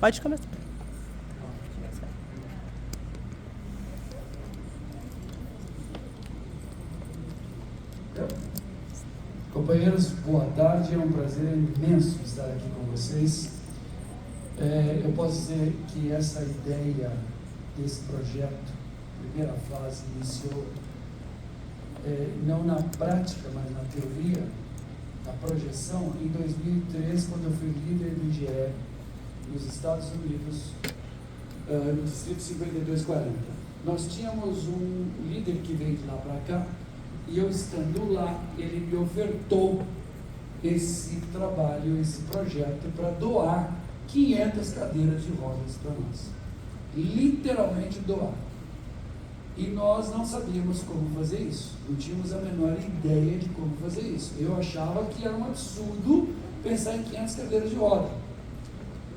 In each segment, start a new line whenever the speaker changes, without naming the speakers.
Pode começar.
Companheiros, boa tarde, é um prazer imenso estar aqui com vocês. Eu posso dizer que essa ideia desse projeto, primeira fase, iniciou não na prática, mas na teoria, na projeção, em 2003, quando eu fui líder do IGE nos Estados Unidos, no Distrito 5240. Nós tínhamos um líder que veio de lá para cá, e eu estando lá, ele me ofertou esse trabalho, esse projeto, para doar 500 cadeiras de rodas para nós. Literalmente doar. E nós não sabíamos como fazer isso, não tínhamos a menor ideia de como fazer isso. Eu achava que era um absurdo pensar em 500 cadeiras de roda,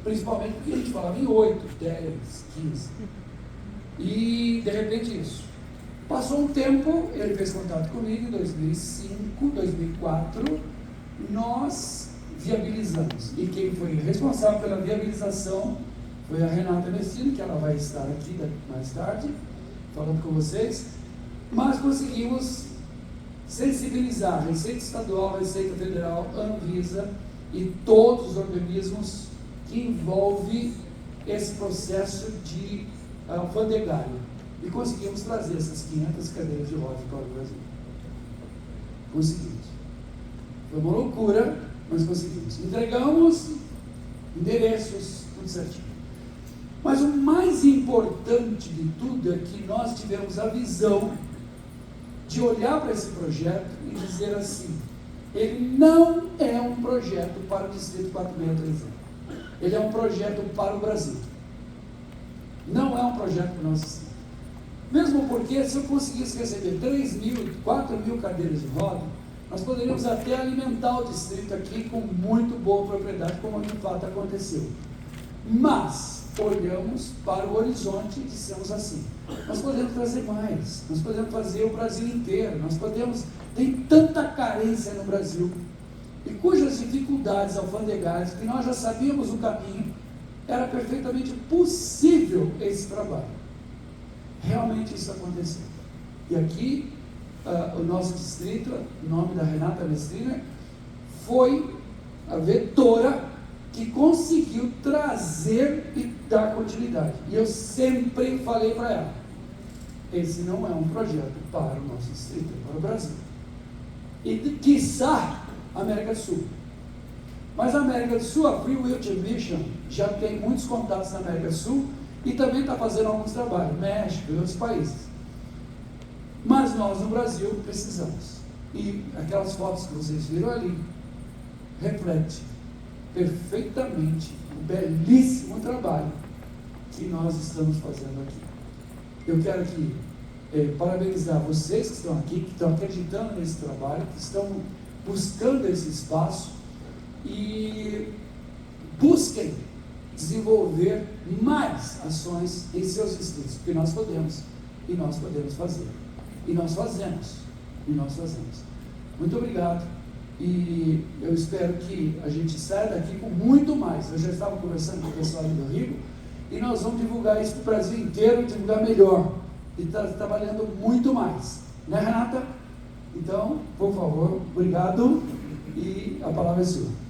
principalmente porque a gente falava em 8, 10, 15. E de repente isso. Passou um tempo, ele fez contato comigo em 2005, 2004, nós viabilizamos. E quem foi responsável pela viabilização foi a Renata Messina, que ela vai estar aqui mais tarde, falando com vocês. Mas conseguimos sensibilizar a Receita Estadual, a Receita Federal, a Anvisa e todos os organismos que envolvem esse processo de alfandegário. E conseguimos trazer essas 500 cadeiras de rodas para o Brasil. Conseguimos. Foi uma loucura, mas conseguimos. Entregamos endereços, tudo certinho. Mas o mais importante de tudo é que nós tivemos a visão de olhar para esse projeto e dizer assim: ele não é um projeto para o Distrito 4630. Ele é um projeto para o Brasil. Não é um projeto para o nosso Distrito. Mesmo porque, se eu conseguisse receber 3.000, 4.000 cadeiras de roda, nós poderíamos até alimentar o distrito aqui com muito boa propriedade, como de fato aconteceu. Mas olhamos para o horizonte e dissemos assim: nós podemos trazer mais, nós podemos fazer o Brasil inteiro, tem tanta carência no Brasil, e cujas dificuldades alfandegárias, que nós já sabíamos o caminho, era perfeitamente possível esse trabalho. Realmente isso aconteceu. E aqui, o nosso distrito, o nome da Renata Messina, foi a vetora que conseguiu trazer e dar continuidade. E eu sempre falei para ela: esse não é um projeto para o nosso distrito, é para o Brasil. E, quiçá, América do Sul. Mas a América do Sul, a Free Will Mission, já tem muitos contatos na América do Sul, e também está fazendo alguns trabalhos, México e outros países. Mas nós no Brasil precisamos. E aquelas fotos que vocês viram ali reflete perfeitamente o belíssimo trabalho que nós estamos fazendo aqui. Eu quero aqui parabenizar vocês que estão aqui, que estão acreditando nesse trabalho, que estão buscando esse espaço, e busquem desenvolver mais ações em seus distritos, porque nós podemos, e nós podemos fazer, e nós fazemos, Muito obrigado, e eu espero que a gente saia daqui com muito mais. Eu já estava conversando com o pessoal ali do Rio, e nós vamos divulgar isso para o Brasil inteiro, divulgar melhor, e está trabalhando muito mais, né, Renata? Então, por favor, obrigado, e a palavra é sua.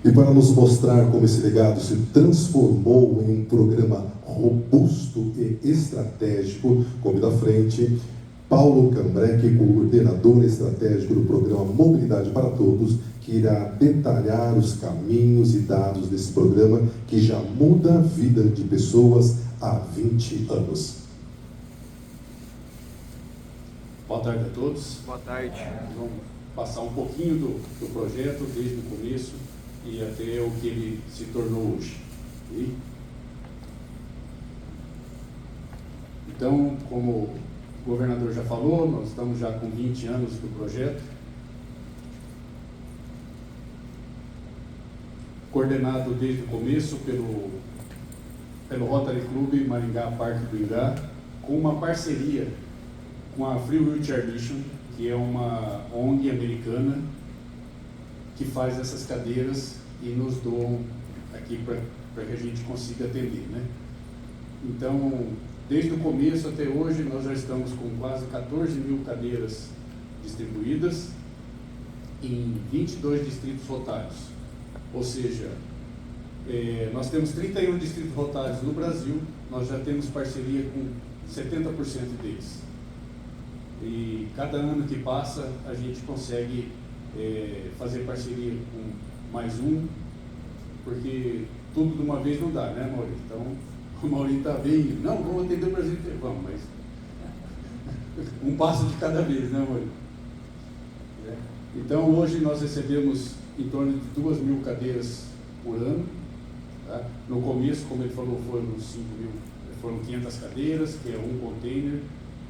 E para nos mostrar como esse legado se transformou em um programa robusto e estratégico, convido à frente Paulo Cambreque, coordenador estratégico do programa Mobilidade para Todos, que irá detalhar os caminhos e dados desse programa que já muda a vida de pessoas há 20 anos.
Boa tarde a todos.
Boa tarde.
Vamos passar um pouquinho do projeto desde o começo e até o que ele se tornou hoje. Okay? Então, como o governador já falou, nós estamos já com 20 anos do projeto, coordenado desde o começo pelo Rotary Club Maringá Parque do Ingá, com uma parceria com a Free Will Mission, que é uma ONG americana que faz essas cadeiras e nos doam aqui para que a gente consiga atender, né? Então, desde o começo até hoje, nós já estamos com quase 14 mil cadeiras distribuídas em 22 distritos rotários. Ou seja, nós temos 31 distritos rotários no Brasil, nós já temos parceria com 70% deles. E cada ano que passa, a gente consegue fazer parceria com mais um, porque tudo de uma vez não dá, né, Maurício? Então, o Maurício está bem, não, vamos atender o Brasil inteiro, vamos, mas um passo de cada vez, né, Maurício? Então, hoje nós recebemos em torno de 2 mil cadeiras por ano. Tá? No começo, como ele falou, foram 500 cadeiras, que é um container,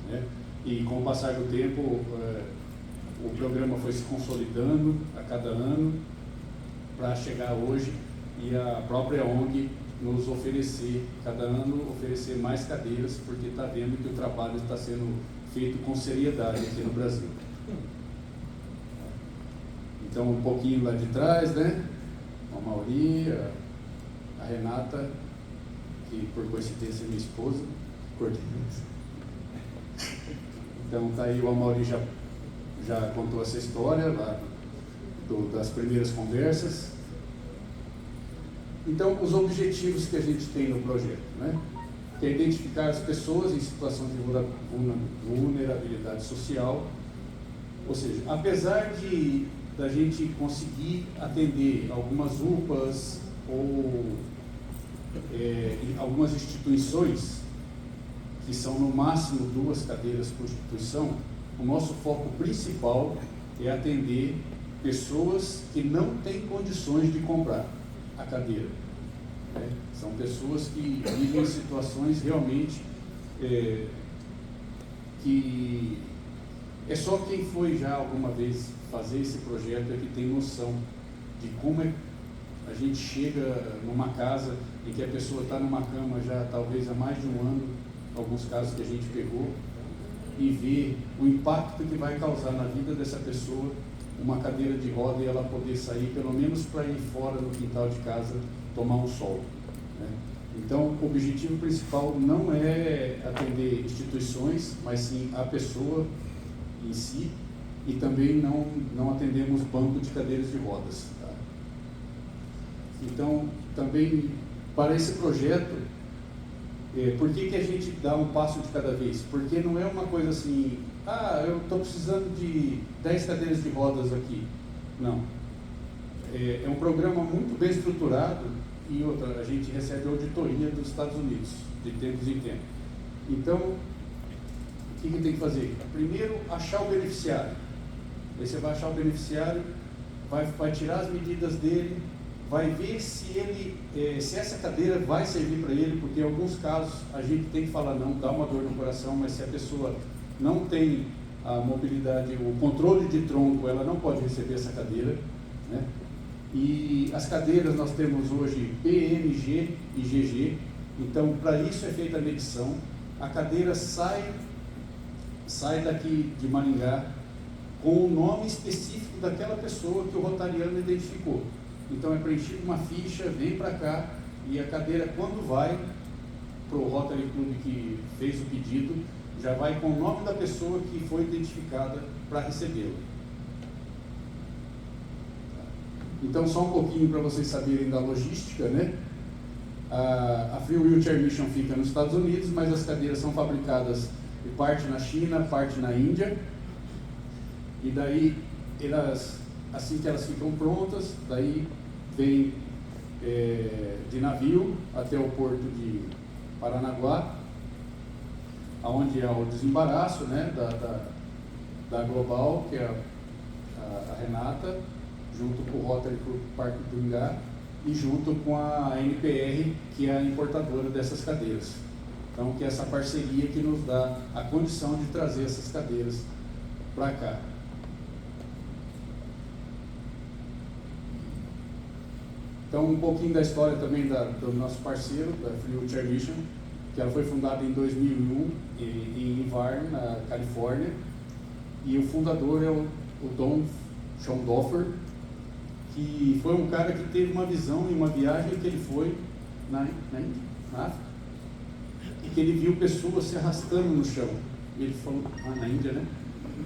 né? E com o passar do tempo, o programa foi se consolidando a cada ano para chegar hoje e a própria ONG nos oferecer, cada ano, oferecer mais cadeiras, porque está vendo que o trabalho está sendo feito com seriedade aqui no Brasil. Então, um pouquinho lá de trás, né? A Mauri, a Renata, que por coincidência é minha esposa, então tá aí, o Amaury já contou essa história lá das primeiras conversas. Então, os objetivos que a gente tem no projeto, né? Que é identificar as pessoas em situação de vulnerabilidade social, ou seja, apesar da gente conseguir atender algumas UPAs ou algumas instituições que são no máximo 2 cadeiras por instituição, o nosso foco principal é atender pessoas que não têm condições de comprar a cadeira. Né? São pessoas que vivem em situações realmente que é só quem foi já alguma vez fazer esse projeto é que tem noção de como a gente chega numa casa em que a pessoa está numa cama já talvez há mais de um ano, alguns casos que a gente pegou, e vê o impacto que vai causar na vida dessa pessoa uma cadeira de roda e ela poder sair pelo menos para ir fora no quintal de casa tomar um sol. Né? Então, o objetivo principal não é atender instituições, mas sim a pessoa em si, e também não atendemos banco de cadeiras de rodas. Tá? Então, também para esse projeto, por que a gente dá um passo de cada vez? Porque não é uma coisa assim, eu estou precisando de 10 cadeiras de rodas aqui. Não. É um programa muito bem estruturado e outra, a gente recebe auditoria dos Estados Unidos, de tempos em tempos. Então, o que tem que fazer? Primeiro, achar o beneficiário. Aí você vai achar o beneficiário, vai tirar as medidas dele, vai ver se essa cadeira vai servir para ele, porque em alguns casos a gente tem que falar não, dá uma dor no coração, mas se a pessoa não tem a mobilidade, o controle de tronco, ela não pode receber essa cadeira, né? E as cadeiras nós temos hoje PMG e GG, então para isso é feita a medição, a cadeira sai daqui de Maringá com o nome específico daquela pessoa que o rotariano identificou. Então é preenchido uma ficha, vem para cá e a cadeira, quando vai para o Rotary Club que fez o pedido, já vai com o nome da pessoa que foi identificada para recebê-lo. Então, só um pouquinho para vocês saberem da logística, né? A Free Wheelchair Mission fica nos Estados Unidos, mas as cadeiras são fabricadas de parte na China, parte na Índia, e daí assim que elas ficam prontas, daí vem de navio até o porto de Paranaguá, onde é o desembaraço, né, da Global, que é a Renata, junto com o Rotary Club Parque do Ingá e junto com a NPR, que é a importadora dessas cadeiras. Então, que é essa parceria que nos dá a condição de trazer essas cadeiras para cá. Então, um pouquinho da história também do nosso parceiro, da Free Wheelchair Mission, que ela foi fundada em 2001 em Irvine, na Califórnia, E o fundador é o Don Schondorfer, que foi um cara que teve uma visão em uma viagem que ele foi na África, e que ele viu pessoas se arrastando no chão. E ele falou, na Índia, né?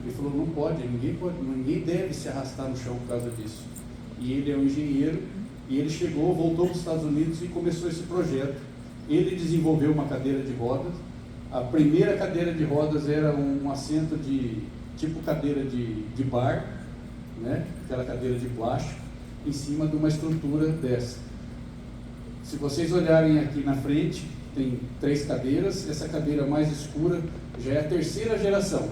Ele falou, não pode, ninguém deve se arrastar no chão por causa disso. E ele é um engenheiro, e ele voltou para os Estados Unidos e começou esse projeto. Ele desenvolveu uma cadeira de rodas. A primeira cadeira de rodas era um assento tipo cadeira de bar, né? Aquela cadeira de plástico, em cima de uma estrutura dessa. Se vocês olharem aqui na frente, tem 3 cadeiras. Essa cadeira mais escura já é a 3ª geração.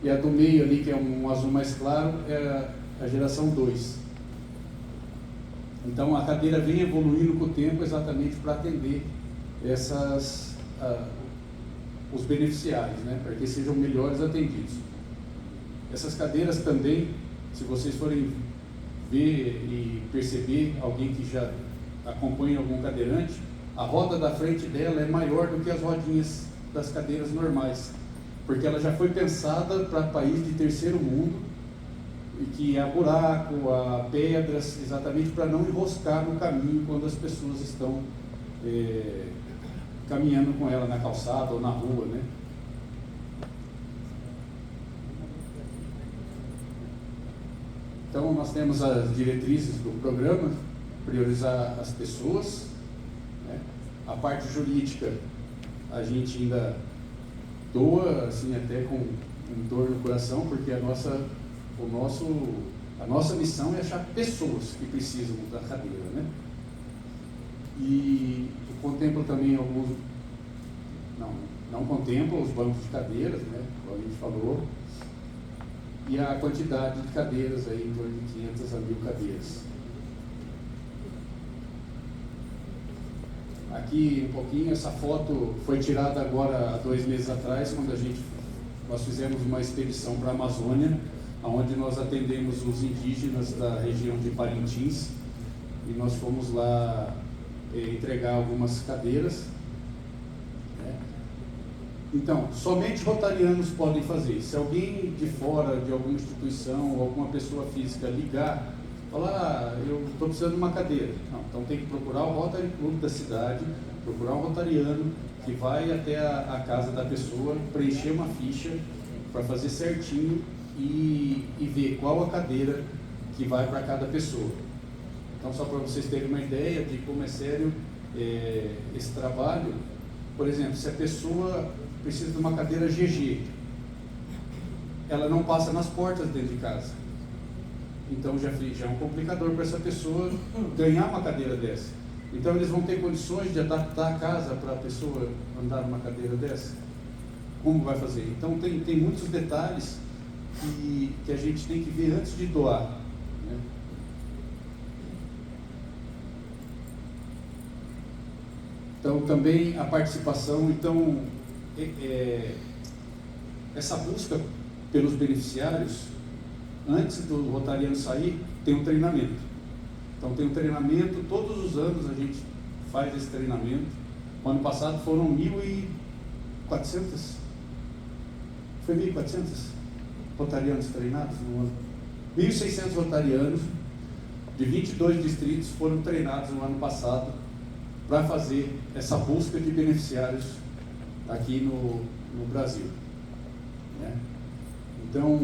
E a do meio ali, que é um azul mais claro, é a geração 2. Então a cadeira vem evoluindo com o tempo exatamente para atender os beneficiários, né? Para que sejam melhores atendidos. Essas cadeiras também, se vocês forem ver e perceber alguém que já acompanha algum cadeirante, a roda da frente dela é maior do que as rodinhas das cadeiras normais, porque ela já foi pensada para país de terceiro mundo, e que há buraco, há pedras, exatamente para não enroscar no caminho quando as pessoas estão caminhando com ela na calçada ou na rua, né? Então nós temos as diretrizes do programa: priorizar as pessoas, né? A parte jurídica a gente ainda doa, assim, até com dor no coração, porque a nossa missão é achar pessoas que precisam da cadeira, né? E contempla também alguns, não contempla os bancos de cadeiras, né? Como a gente falou, e a quantidade de cadeiras aí em torno de 500 a 1.000 cadeiras. Aqui um pouquinho, essa foto foi tirada agora há 2 meses atrás, quando nós fizemos uma expedição para a Amazônia, onde nós atendemos os indígenas da região de Parintins, e nós fomos lá entregar algumas cadeiras, né? Então, somente rotarianos podem fazer. Se alguém de fora, de alguma instituição ou alguma pessoa física ligar, falar, eu estou precisando de uma cadeira. Não, então tem que procurar o Rotary Club da cidade, procurar um rotariano que vai até a casa da pessoa, preencher uma ficha para fazer certinho e ver qual a cadeira que vai para cada pessoa. Então, só para vocês terem uma ideia de como é sério esse trabalho. Por exemplo, se a pessoa precisa de uma cadeira GG, ela não passa nas portas dentro de casa. Então já é um complicador para essa pessoa ganhar uma cadeira dessa. Então eles vão ter condições de adaptar a casa para a pessoa andar numa cadeira dessa? Como vai fazer? Então tem muitos detalhes que a gente tem que ver antes de doar, né? Então também a participação, então essa busca pelos beneficiários, antes do rotariano sair, tem um treinamento. Então tem um treinamento, todos os anos a gente faz esse treinamento. O ano passado foram 1.400, foi 1.400 rotarianos treinados no ano. 1.600 rotarianos de 22 distritos foram treinados no ano passado para fazer essa busca de beneficiários aqui no Brasil, né? Então,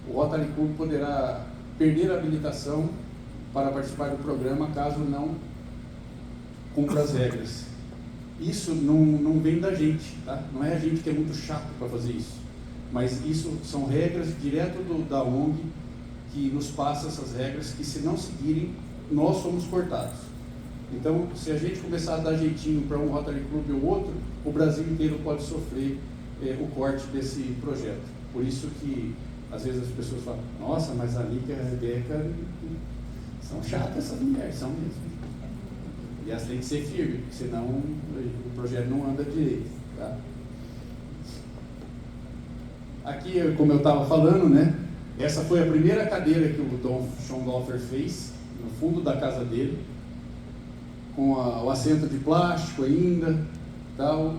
o Rotary Club poderá perder a habilitação para participar do programa caso não cumpra as regras. Isso não vem da gente, tá? Não é a gente que é muito chato para fazer isso, mas isso são regras direto da ONG que nos passa essas regras, que se não seguirem, nós somos cortados. Então, se a gente começar a dar jeitinho para um Rotary Club ou outro, o Brasil inteiro pode sofrer o corte desse projeto. Por isso que às vezes as pessoas falam, nossa, mas a Nica e a Rebeca são chatas, essas mulheres, são mesmo. E elas têm que ser firmes, senão o projeto não anda direito, tá? Aqui, como eu estava falando, né? Essa foi a primeira cadeira que o Don Schondorfer fez, no fundo da casa dele, com o assento de plástico ainda, tal,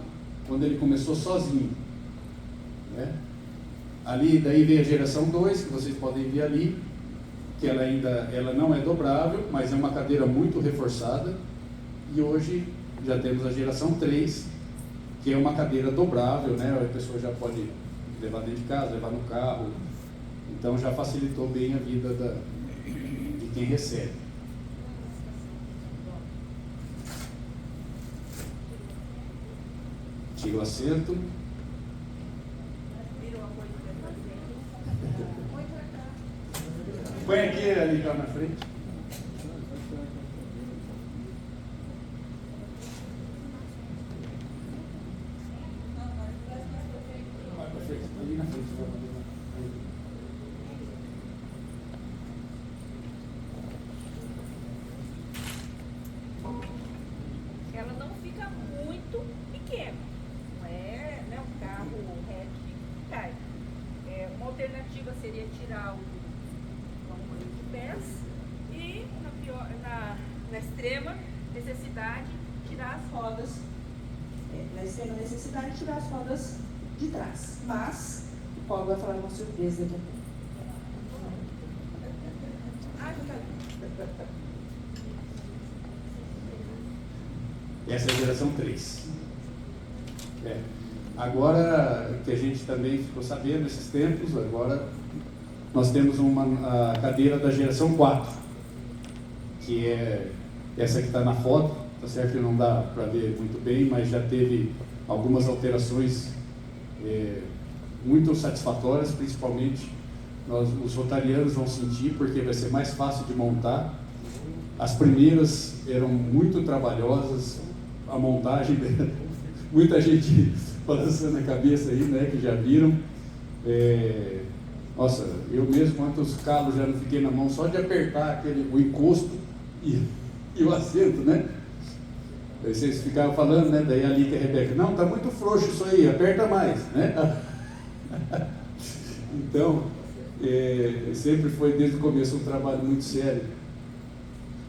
quando ele começou sozinho, né? Ali, daí vem a geração 2, que vocês podem ver ali, que ela não é dobrável, mas é uma cadeira muito reforçada. E hoje já temos a geração 3, que é uma cadeira dobrável, né? A pessoa já pode levar dentro de casa, levar no carro. Então já facilitou bem a vida de quem recebe. Tira o assento. Põe aqui ali cá na frente. Vai pra frente, ali na frente.
Ela não fica muito pequena. Não é, né, um carro hatch que cai. Uma alternativa seria tirar o de pés e, na extrema necessidade, tirar as rodas. Na extrema necessidade, tirar as rodas de trás. Mas o Paulo vai falar uma surpresa daqui a pouco.
Essa é a geração 3. Agora que a gente também ficou sabendo nesses tempos, agora nós temos a cadeira da geração 4, que é essa que está na foto, tá certo que não dá para ver muito bem, mas já teve algumas alterações muito satisfatórias, principalmente os rotarianos vão sentir, porque vai ser mais fácil de montar. As primeiras eram muito trabalhosas, a montagem, muita gente balançando a cabeça aí, né, que já viram. Nossa, eu mesmo, quantos calos já não fiquei na mão só de apertar o encosto e o assento, né? Aí vocês ficavam falando, né? Daí ali que a Rebeca, não, tá muito frouxo isso aí, aperta mais, né? Então, sempre foi desde o começo um trabalho muito sério.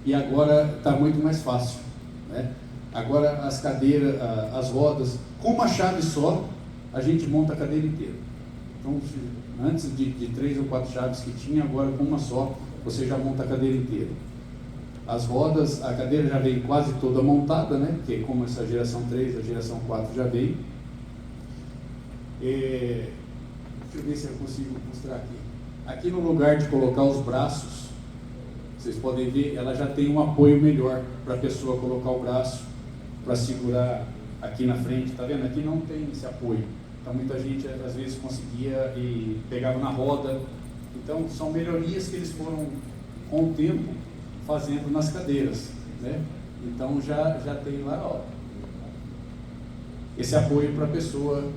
E agora está muito mais fácil, né? Agora as cadeiras, as rodas, com uma chave só, a gente monta a cadeira inteira. Então, antes de 3 ou 4 chaves que tinha, agora com uma só, você já monta a cadeira inteira. As rodas, a cadeira já vem quase toda montada, né? Porque como essa geração 3, a geração 4 já veio. Deixa eu ver se eu consigo mostrar aqui. Aqui no lugar de colocar os braços, vocês podem ver, ela já tem um apoio melhor para a pessoa colocar o braço para segurar aqui na frente. Tá vendo? Aqui não tem esse apoio. Então muita gente às vezes conseguia e pegava na roda. Então são melhorias que eles foram com o tempo fazendo nas cadeiras, né? Então já tem lá, ó, esse apoio para a pessoa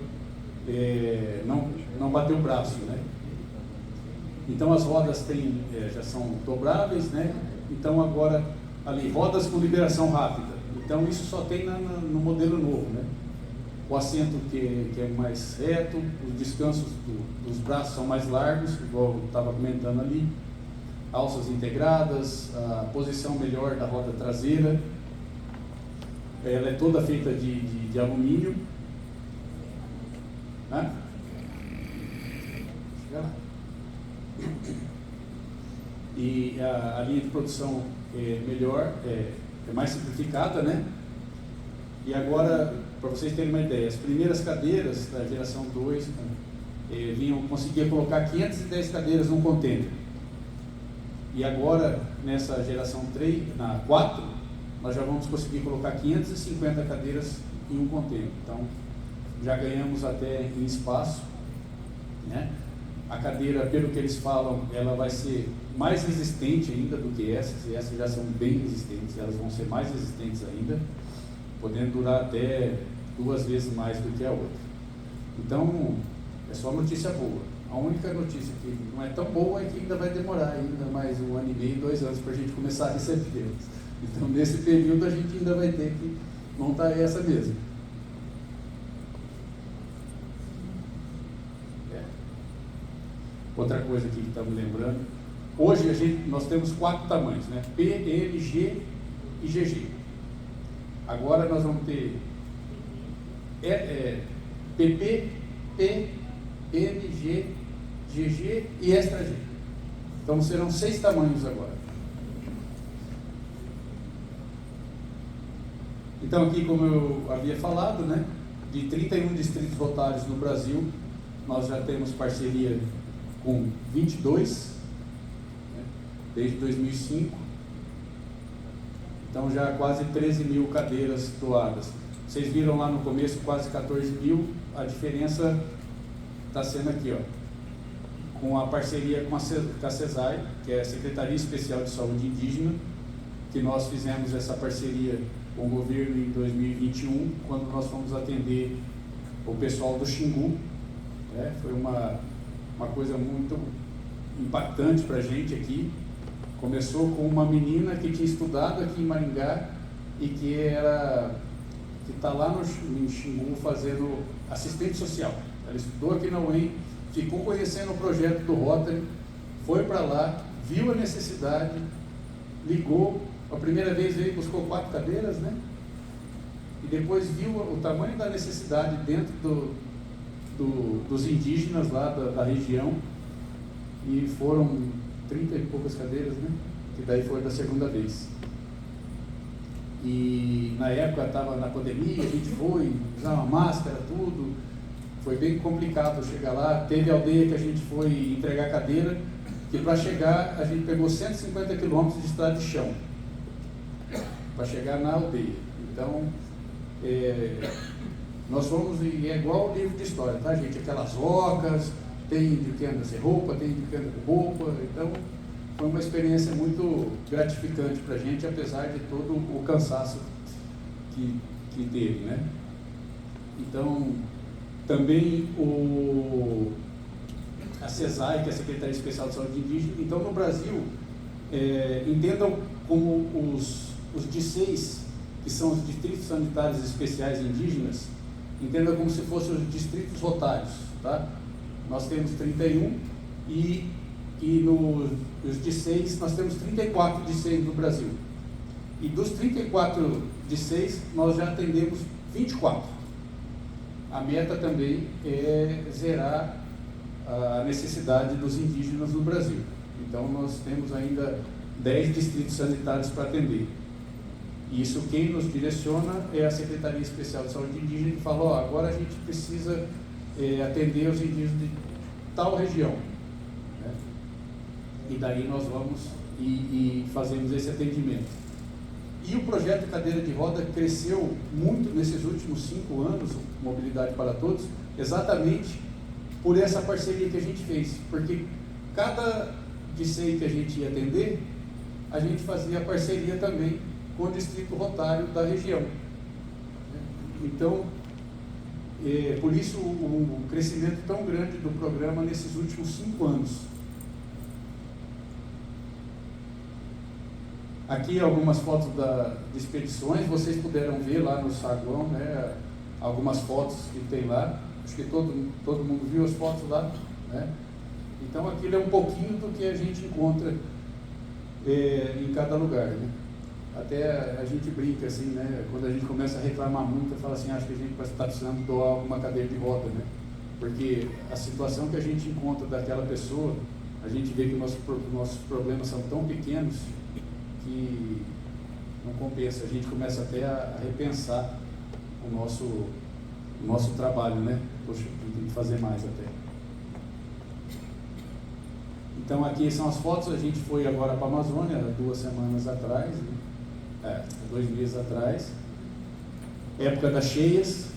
não bater o braço, né? Então as rodas já são dobráveis, né? Então agora ali, rodas com liberação rápida. Então isso só tem no modelo novo, né? O assento que é mais reto, os descansos dos braços são mais largos, igual eu estava comentando ali, alças integradas, a posição melhor da roda traseira, ela é toda feita de alumínio, né? Chega lá. E a linha de produção é melhor, é mais simplificada, né? E agora, para vocês terem uma ideia, as primeiras cadeiras da geração 2 conseguia colocar 510 cadeiras num contêiner. E agora, nessa geração 3, na 4, nós já vamos conseguir colocar 550 cadeiras em um contêiner. Então, já ganhamos até em espaço, né? A cadeira, pelo que eles falam, ela vai ser mais resistente ainda do que essas, e essas já são bem resistentes, elas vão ser mais resistentes ainda, podendo durar até 2 vezes mais do que a outra. Então, é só notícia boa. A única notícia que não é tão boa é que ainda vai demorar ainda mais 1 ano e meio, 2 anos para a gente começar a receber. Então, nesse período, a gente ainda vai ter que montar essa mesmo. Outra coisa aqui que estamos lembrando, hoje nós temos 4 tamanhos, né? P, M, G e GG. Agora nós vamos ter PP, P, M, G GG e Extra G. Então serão 6 tamanhos agora. Então aqui, como eu havia falado, né, de 31 distritos rotários no Brasil, nós já temos parceria com 22, né, desde 2005. Então já quase 13 mil cadeiras doadas. Vocês viram lá no começo quase 14 mil, a diferença está sendo aqui, ó, com a parceria com a CESAI, que é a Secretaria Especial de Saúde Indígena, que nós fizemos essa parceria com o governo em 2021, quando nós fomos atender o pessoal do Xingu, né? Foi uma coisa muito impactante para a gente aqui. Começou com uma menina que tinha estudado aqui em Maringá e que está lá no Xingu fazendo assistente social. Ela estudou aqui na UEM, ficou conhecendo o projeto do Rotary, foi para lá, viu a necessidade, ligou, a primeira vez veio e buscou 4 cadeiras, né? E depois viu o tamanho da necessidade dentro dos indígenas lá da região, e foram 30 e poucas cadeiras, né? Que daí foi da segunda vez. E na época estava na pandemia, a gente foi usar uma máscara, tudo. Foi bem complicado chegar lá. Teve aldeia que a gente foi entregar cadeira, que para chegar a gente pegou 150 quilômetros de estrada de chão para chegar na aldeia. Então, nós fomos, e é igual o livro de história, tá, gente? Aquelas ocas, tem de que anda sem roupa, tem de que anda com roupa. Então, foi uma experiência muito gratificante para a gente, apesar de todo o cansaço que teve, né? Então, também a CESAI, que é a Secretaria Especial de Saúde Indígena. Então, no Brasil, entendam como os DICEIs, que são os Distritos Sanitários Especiais Indígenas, entendam como se fossem os distritos rotários, tá? Nós temos 31 e nos DICEIs nós temos 34 DICEIs no Brasil. E dos 34 DICEIs nós já atendemos 24. A meta também é zerar a necessidade dos indígenas no Brasil. Então nós temos ainda 10 distritos sanitários para atender. Isso quem nos direciona é a Secretaria Especial de Saúde Indígena, que falou, agora a gente precisa atender os indígenas de tal região, né? E daí nós vamos e fazemos esse atendimento. E o projeto Cadeira de Roda cresceu muito nesses últimos 5 anos, Mobilidade para Todos, exatamente por essa parceria que a gente fez, porque cada DICEI que a gente ia atender, a gente fazia parceria também com o Distrito Rotário da região. Então, por isso o crescimento tão grande do programa nesses últimos 5 anos. Aqui algumas fotos de expedições, vocês puderam ver lá no saguão, né, algumas fotos que tem lá. Acho que todo mundo viu as fotos lá, né? Então aquilo é um pouquinho do que a gente encontra em cada lugar, né? Até a gente brinca assim, né? Quando a gente começa a reclamar muito, fala assim, acho que a gente está precisando doar alguma cadeira de roda, né? Porque a situação que a gente encontra daquela pessoa, a gente vê que nossos problemas são tão pequenos que não compensa. A gente começa até a repensar o nosso trabalho, né? Poxa, tem que fazer mais até. Então aqui são as fotos. A gente foi agora para a Amazônia 2 semanas atrás, né? 2 meses atrás, época das cheias,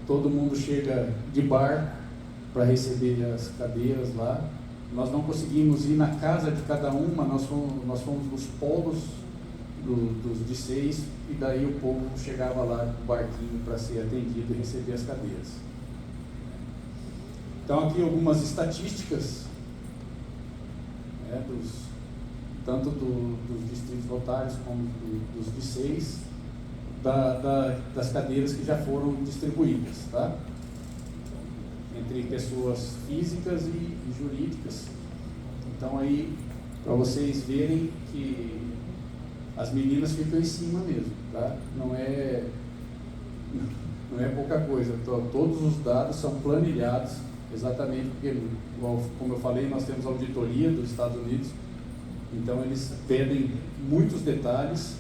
todo mundo chega de barco para receber as cadeiras lá. Nós não conseguimos ir na casa de cada uma, nós fomos nos polos dos DICEIs, e daí o povo chegava lá com o barquinho para ser atendido e receber as cadeiras. Então aqui algumas estatísticas, né, tanto dos distritos rotários como dos DICEIs, das cadeiras que já foram distribuídas, tá? Entre pessoas físicas e jurídicas. Então aí, para vocês verem que as meninas ficam em cima mesmo, tá? Não é pouca coisa. Então, todos os dados são planilhados exatamente porque, como eu falei, nós temos auditoria dos Estados Unidos, então eles pedem muitos detalhes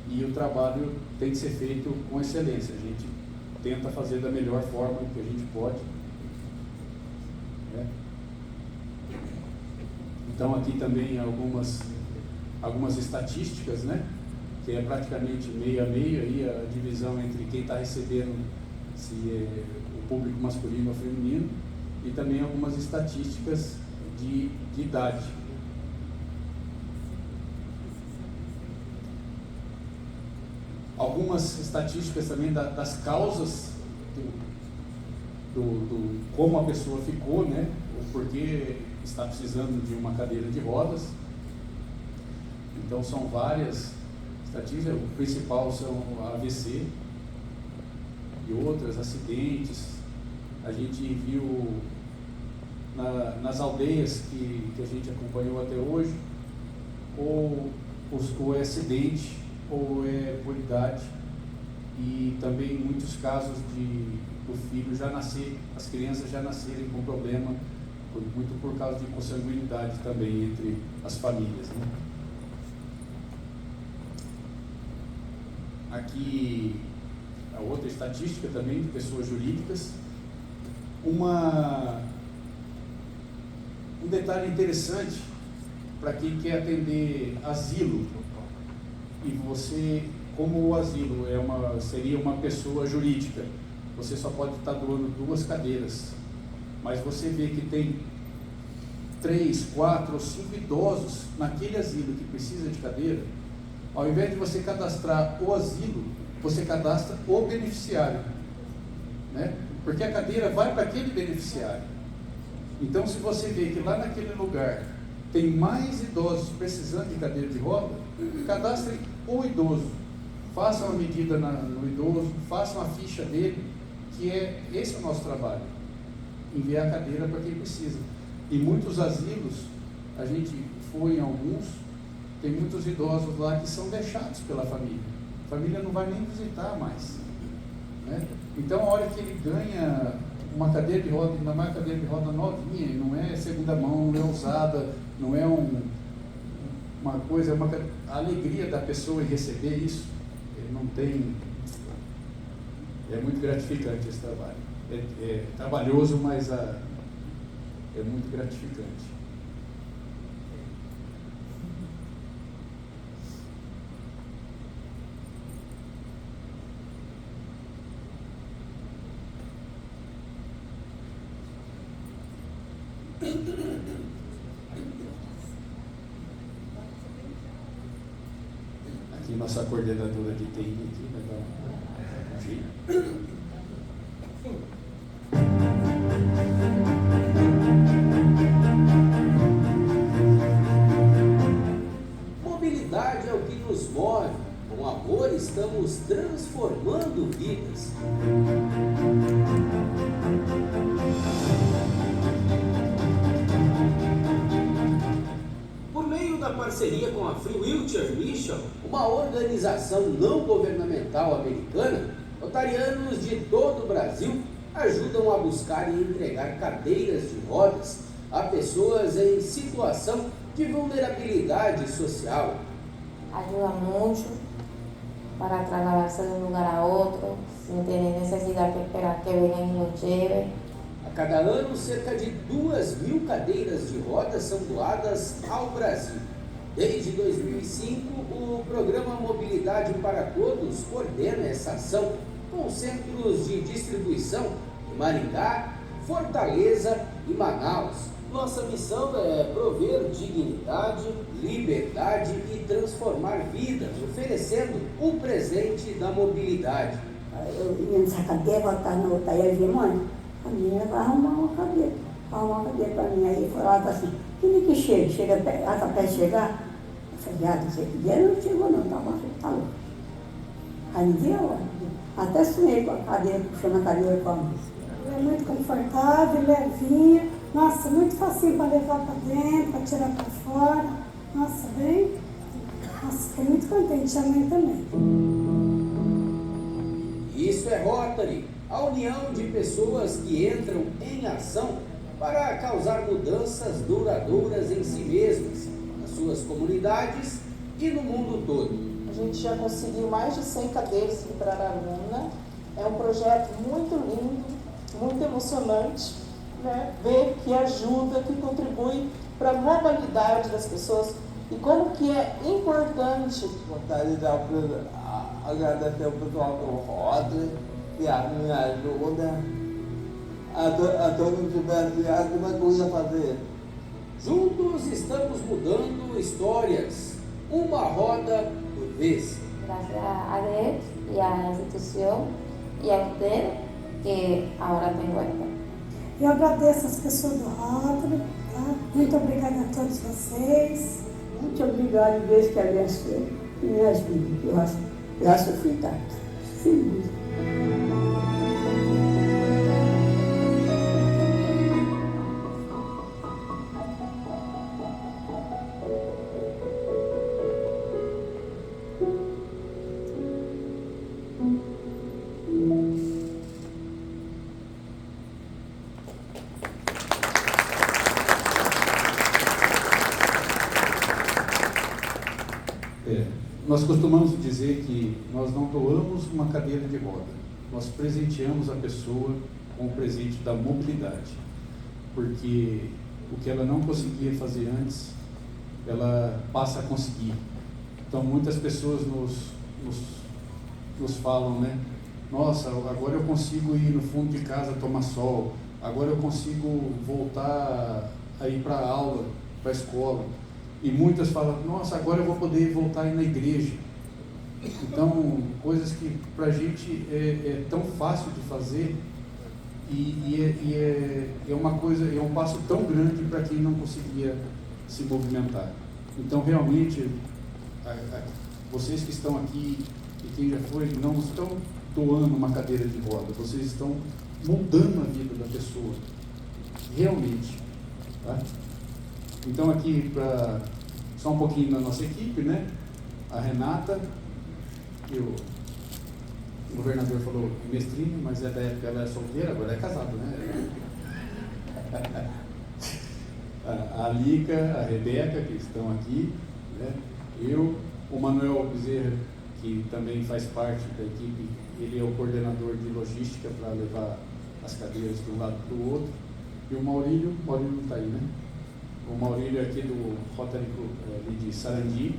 e o trabalho tem que ser feito com excelência. A gente tenta fazer da melhor forma que a gente pode. Então aqui também algumas estatísticas, né? Que é praticamente meio a meio aí a divisão entre quem está recebendo, se é o público masculino ou feminino, e também algumas estatísticas de idade. Algumas estatísticas também das causas do como a pessoa ficou, né? O porquê está precisando de uma cadeira de rodas. Então são várias estatísticas, o principal são AVC e outras, acidentes. A gente viu nas aldeias que a gente acompanhou até hoje, ou é acidente, ou é por idade, e também muitos casos do filho já nascer, as crianças já nascerem com problema, muito por causa de consanguinidade também entre as famílias, né? Aqui a outra estatística também de pessoas jurídicas. Um detalhe interessante para quem quer atender asilo, e você, como o asilo seria uma pessoa jurídica, você só pode estar doando 2 cadeiras, mas você vê que tem 3, 4 ou 5 idosos naquele asilo que precisa de cadeira. Ao invés de você cadastrar o asilo, você cadastra o beneficiário, né? Porque a cadeira vai para aquele beneficiário. Então, se você vê que lá naquele lugar tem mais idosos precisando de cadeira de roda, cadastre o idoso, faça uma medida no idoso, faça uma ficha dele, que esse é o nosso trabalho, enviar a cadeira para quem precisa. E muitos asilos, a gente foi em alguns, tem muitos idosos lá que são deixados pela família. A família não vai nem visitar mais, né? Então, a hora que ele ganha uma cadeira de roda, ainda mais cadeira de roda novinha, não é segunda mão, não é usada, não é uma coisa, a alegria da pessoa em receber isso, ele não tem. É muito gratificante esse trabalho. É trabalhoso, mas é muito gratificante. Aqui nossa coordenadora de TI aqui vai dar um jeito.
Mobilidade é o que nos move. Com amor estamos transformando vidas. Por meio da parceria com a Free Wheelchair Mission, uma organização não governamental americana, rotarianos de todo o Brasil ajudam a buscar e entregar cadeiras de rodas a pessoas em situação de vulnerabilidade social.
Ayuda mucho para trasladarse de un lugar a otro, sin tener necesidad de esperar que vengan y nos lleven.
A cada ano, cerca de 2.000 cadeiras de rodas são doadas ao Brasil. Desde 2005, o programa Mobilidade para Todos coordena essa ação com centros de distribuição em Maringá, Fortaleza e Manaus. Nossa missão é prover dignidade, liberdade e transformar vidas, oferecendo o presente da mobilidade.
Eu ia nessa cadeira, botar no taller de mãe, a menina vai arrumar uma cadeira para mim. Aí foi lá, assim, que chega, ela tá perto de chegar. Eu falei, não sei que dia, não chegou não, tá louco. Aí não viu a hora. Até sonhei com a cadeira, puxando a cadeira com a música.
É muito confortável, levinha. Nossa, muito facinho para levar para dentro, para tirar para fora. Nossa, fiquei muito contente, a mãe também.
Isso é Rotary, a união de pessoas que entram em ação para causar mudanças duradouras em si mesmas, nas suas comunidades e no mundo todo.
A gente já conseguiu mais de 100 cadeiras aqui para Araruna. É um projeto muito lindo, muito emocionante, né? Ver que ajuda, que contribui para a mobilidade das pessoas e como que é importante.
Vontade de agradecer ao pessoal do Roda, que me ajuda a todos tivessem alguma coisa a fazer.
Juntos estamos mudando histórias, uma roda por vez.
Gracias a Dios y a la institución y a usted que ahora tengo esto.
Eu agradeço as pessoas do Rótulo, tá? Muito obrigada a todos vocês.
Muito obrigada, Deus que abençoe e me ajude, que eu já sofri tanto. Sim.
Nós costumamos dizer que nós não doamos uma cadeira de roda, nós presenteamos a pessoa com o presente da mobilidade, porque o que ela não conseguia fazer antes, ela passa a conseguir. Então muitas pessoas nos falam, né? Nossa, agora eu consigo ir no fundo de casa tomar sol, agora eu consigo voltar a ir para a aula, para a escola. E muitas falam, nossa, agora eu vou poder voltar a ir na igreja. Então, coisas que para a gente é tão fácil de fazer e é uma coisa, é um passo tão grande para quem não conseguia se movimentar. Então, realmente, vocês que estão aqui e quem já foi, não estão doando uma cadeira de roda, vocês estão mudando a vida da pessoa, realmente, tá? Então aqui, só um pouquinho da nossa equipe, né? A Renata, que o governador falou mestrinho, mas é da época ela é solteira, agora é casada, né? A Lica, a Rebeca, que estão aqui, né? Eu, o Manuel Bezerra, que também faz parte da equipe, ele é o coordenador de logística para levar as cadeiras de um lado para o outro, e o Maurílio não está aí, né? O Maurílio é aqui do Rotary Club de Sarandi,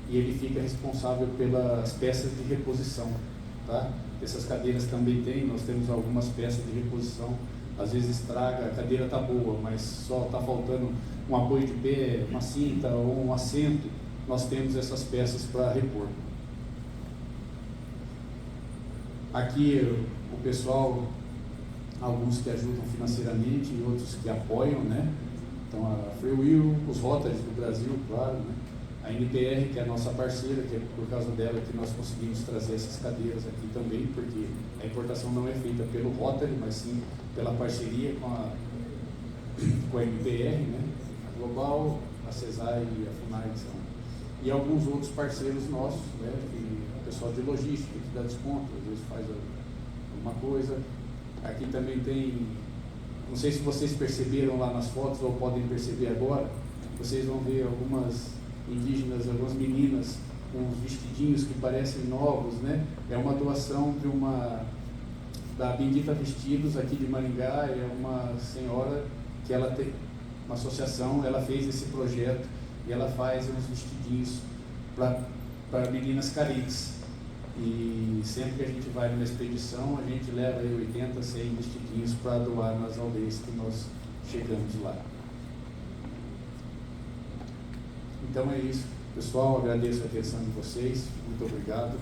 e ele fica responsável pelas peças de reposição, tá? Essas cadeiras também tem, nós temos algumas peças de reposição, às vezes estraga, a cadeira está boa, mas só está faltando um apoio de pé, uma cinta ou um assento, nós temos essas peças para repor. Aqui o pessoal, alguns que ajudam financeiramente e outros que apoiam, né? Então a Free Will, os Rotaries do Brasil, claro, né? A NPR, que é a nossa parceira, que é por causa dela que nós conseguimos trazer essas cadeiras aqui também, porque a importação não é feita pelo Rotary, mas sim pela parceria com a NPR, né? A Global, a CESAI e a FUNAI e alguns outros parceiros nossos, né? O pessoal de logística que dá desconto, às vezes faz alguma coisa. Aqui também tem, não sei se vocês perceberam lá nas fotos ou podem perceber agora, vocês vão ver algumas indígenas, algumas meninas com uns vestidinhos que parecem novos, né? É uma doação da Bendita Vestidos aqui de Maringá, é uma senhora que ela tem uma associação, ela fez esse projeto e ela faz uns vestidinhos para meninas carentes. E sempre que a gente vai numa expedição, a gente leva aí 80, 100 vestidinhos para doar nas aldeias que nós chegamos lá. Então é isso, pessoal, agradeço a atenção de vocês, muito obrigado.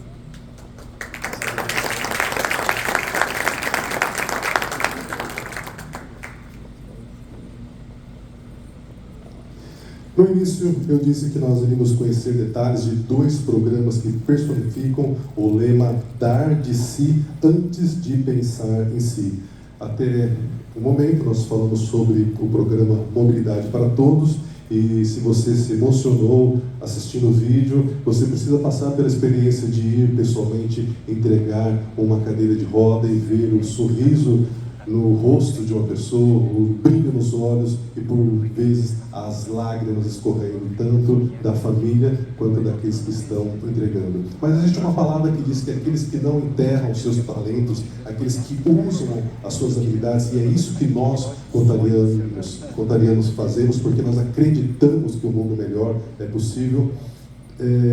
No início, eu disse que nós iríamos conhecer detalhes de 2 programas que personificam o lema dar de si antes de pensar em si. Até o momento, nós falamos sobre o programa Mobilidade para Todos, e se você se emocionou assistindo o vídeo, você precisa passar pela experiência de ir pessoalmente entregar uma cadeira de roda e ver o sorriso no rosto de uma pessoa, o brilho nos olhos e, por vezes, as lágrimas escorrendo, tanto da família quanto daqueles que estão entregando. Mas existe uma palavra que diz que aqueles que não enterram os seus talentos, aqueles que usam as suas habilidades, e é isso que nós, contarianos, fazemos, porque nós acreditamos que o mundo melhor é possível.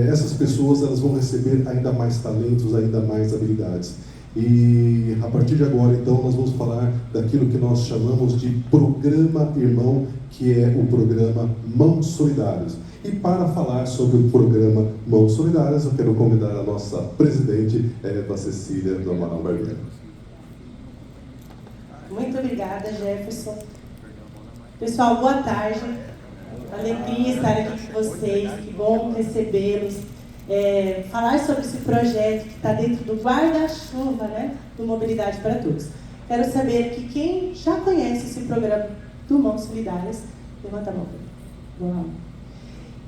Essas pessoas, elas vão receber ainda mais talentos, ainda mais habilidades. E a partir de agora, então, nós vamos falar daquilo que nós chamamos de Programa Irmão, que é o programa Mãos Solidárias. E para falar sobre o programa Mãos Solidárias, eu quero convidar a nossa presidente, Eva Cecília do Amaral Barbeiro.
Muito obrigada, Jefferson. Pessoal, boa tarde. Alegria estar aqui com vocês, que bom recebê-los. Falar sobre esse projeto que está dentro do guarda-chuva, né, do Mobilidade para Todos. Quero saber que quem já conhece esse programa do Mãos Solidárias, levanta a mão. Uau.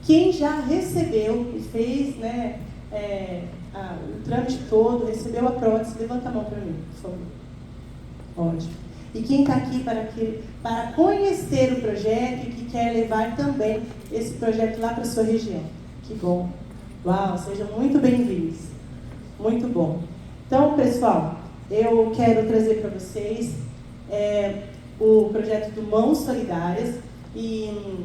Quem já recebeu e fez, né, o trâmite todo, recebeu a prótese, levanta a mão para mim, por favor. Ótimo. E quem está aqui para conhecer o projeto e que quer levar também esse projeto lá para a sua região. Que bom. Uau, sejam muito bem-vindos. Muito bom. Então, pessoal, eu quero trazer para vocês o projeto do Mãos Solidárias. E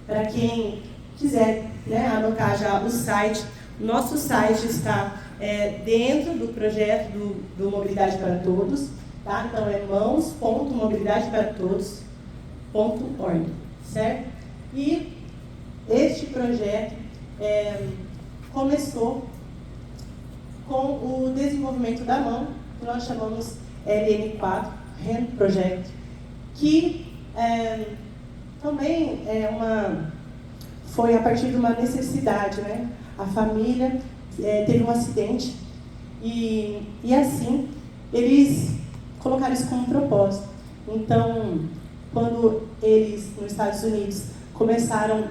para quem quiser, né, anotar já o site, nosso site está dentro do projeto do Mobilidade para Todos. Tá? Então é mãos.mobilidadeparatodos.org, certo? E este projeto começou com o desenvolvimento da mão, que nós chamamos LN4, Hand Project, que também foi a partir de uma necessidade, né? A família teve um acidente e assim eles colocaram isso como propósito. Então, quando eles, nos Estados Unidos, começaram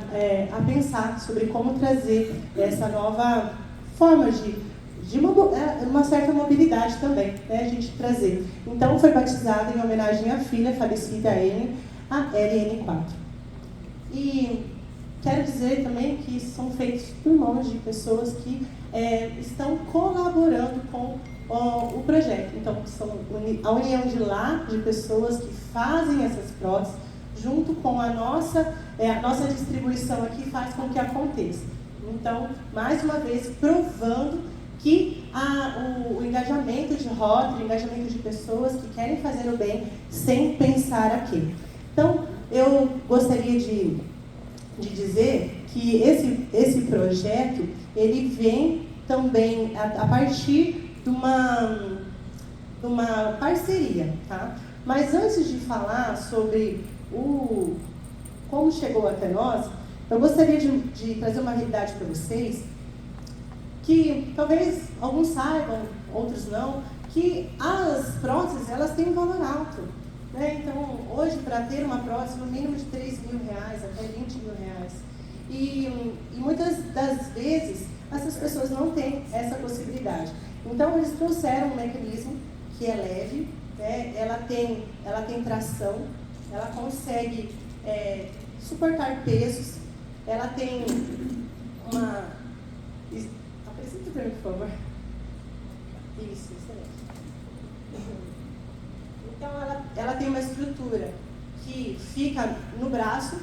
a pensar sobre como trazer essa nova forma de uma certa mobilidade também, né, a gente trazer. Então, foi batizado em homenagem à filha falecida, a LN4. E quero dizer também que são feitos por mãos de pessoas que estão colaborando com o projeto. Então, são a união de lá de pessoas que fazem essas próteses, junto com a nossa distribuição aqui, faz com que aconteça. Então, mais uma vez, provando que o engajamento de Rotary, o engajamento de pessoas que querem fazer o bem sem pensar aqui. Então, eu gostaria de dizer que esse projeto, ele vem também a partir de uma parceria, tá? Mas antes de falar sobre como chegou até nós, eu gostaria de trazer uma realidade para vocês, que talvez alguns saibam, outros não, que as próteses, elas têm um valor alto, né? Então, hoje, para ter uma prótese, no mínimo de R$3.000 até R$20.000. E muitas das vezes, essas pessoas não têm essa possibilidade. Então, eles trouxeram um mecanismo que é leve, né? Ela tem tração, ela consegue suportar pesos, ela tem uma... Apresenta para mim, por favor. Isso, excelente. Então, ela tem uma estrutura que fica no braço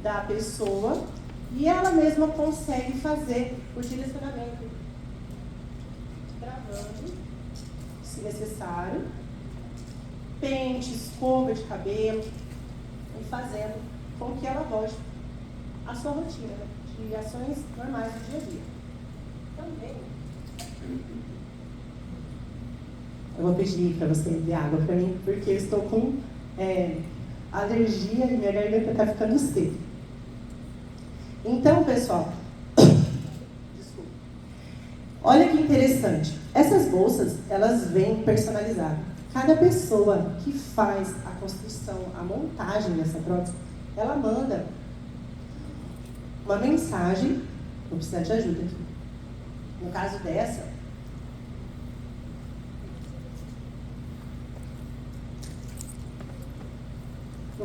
da pessoa e ela mesma consegue fazer o direcionamento, gravando, se necessário, pente, escova de cabelo e fazendo com que ela volte à sua rotina, né, de ações normais do dia a dia. Também, eu vou pedir para você beber água para mim, porque eu estou com alergia e minha garganta está ficando seca. Então, pessoal, desculpa. Olha que interessante. Essas bolsas, elas vêm personalizadas. Cada pessoa que faz a construção, a montagem dessa prótese, ela manda uma mensagem. Vou precisar de ajuda aqui. No caso dessa,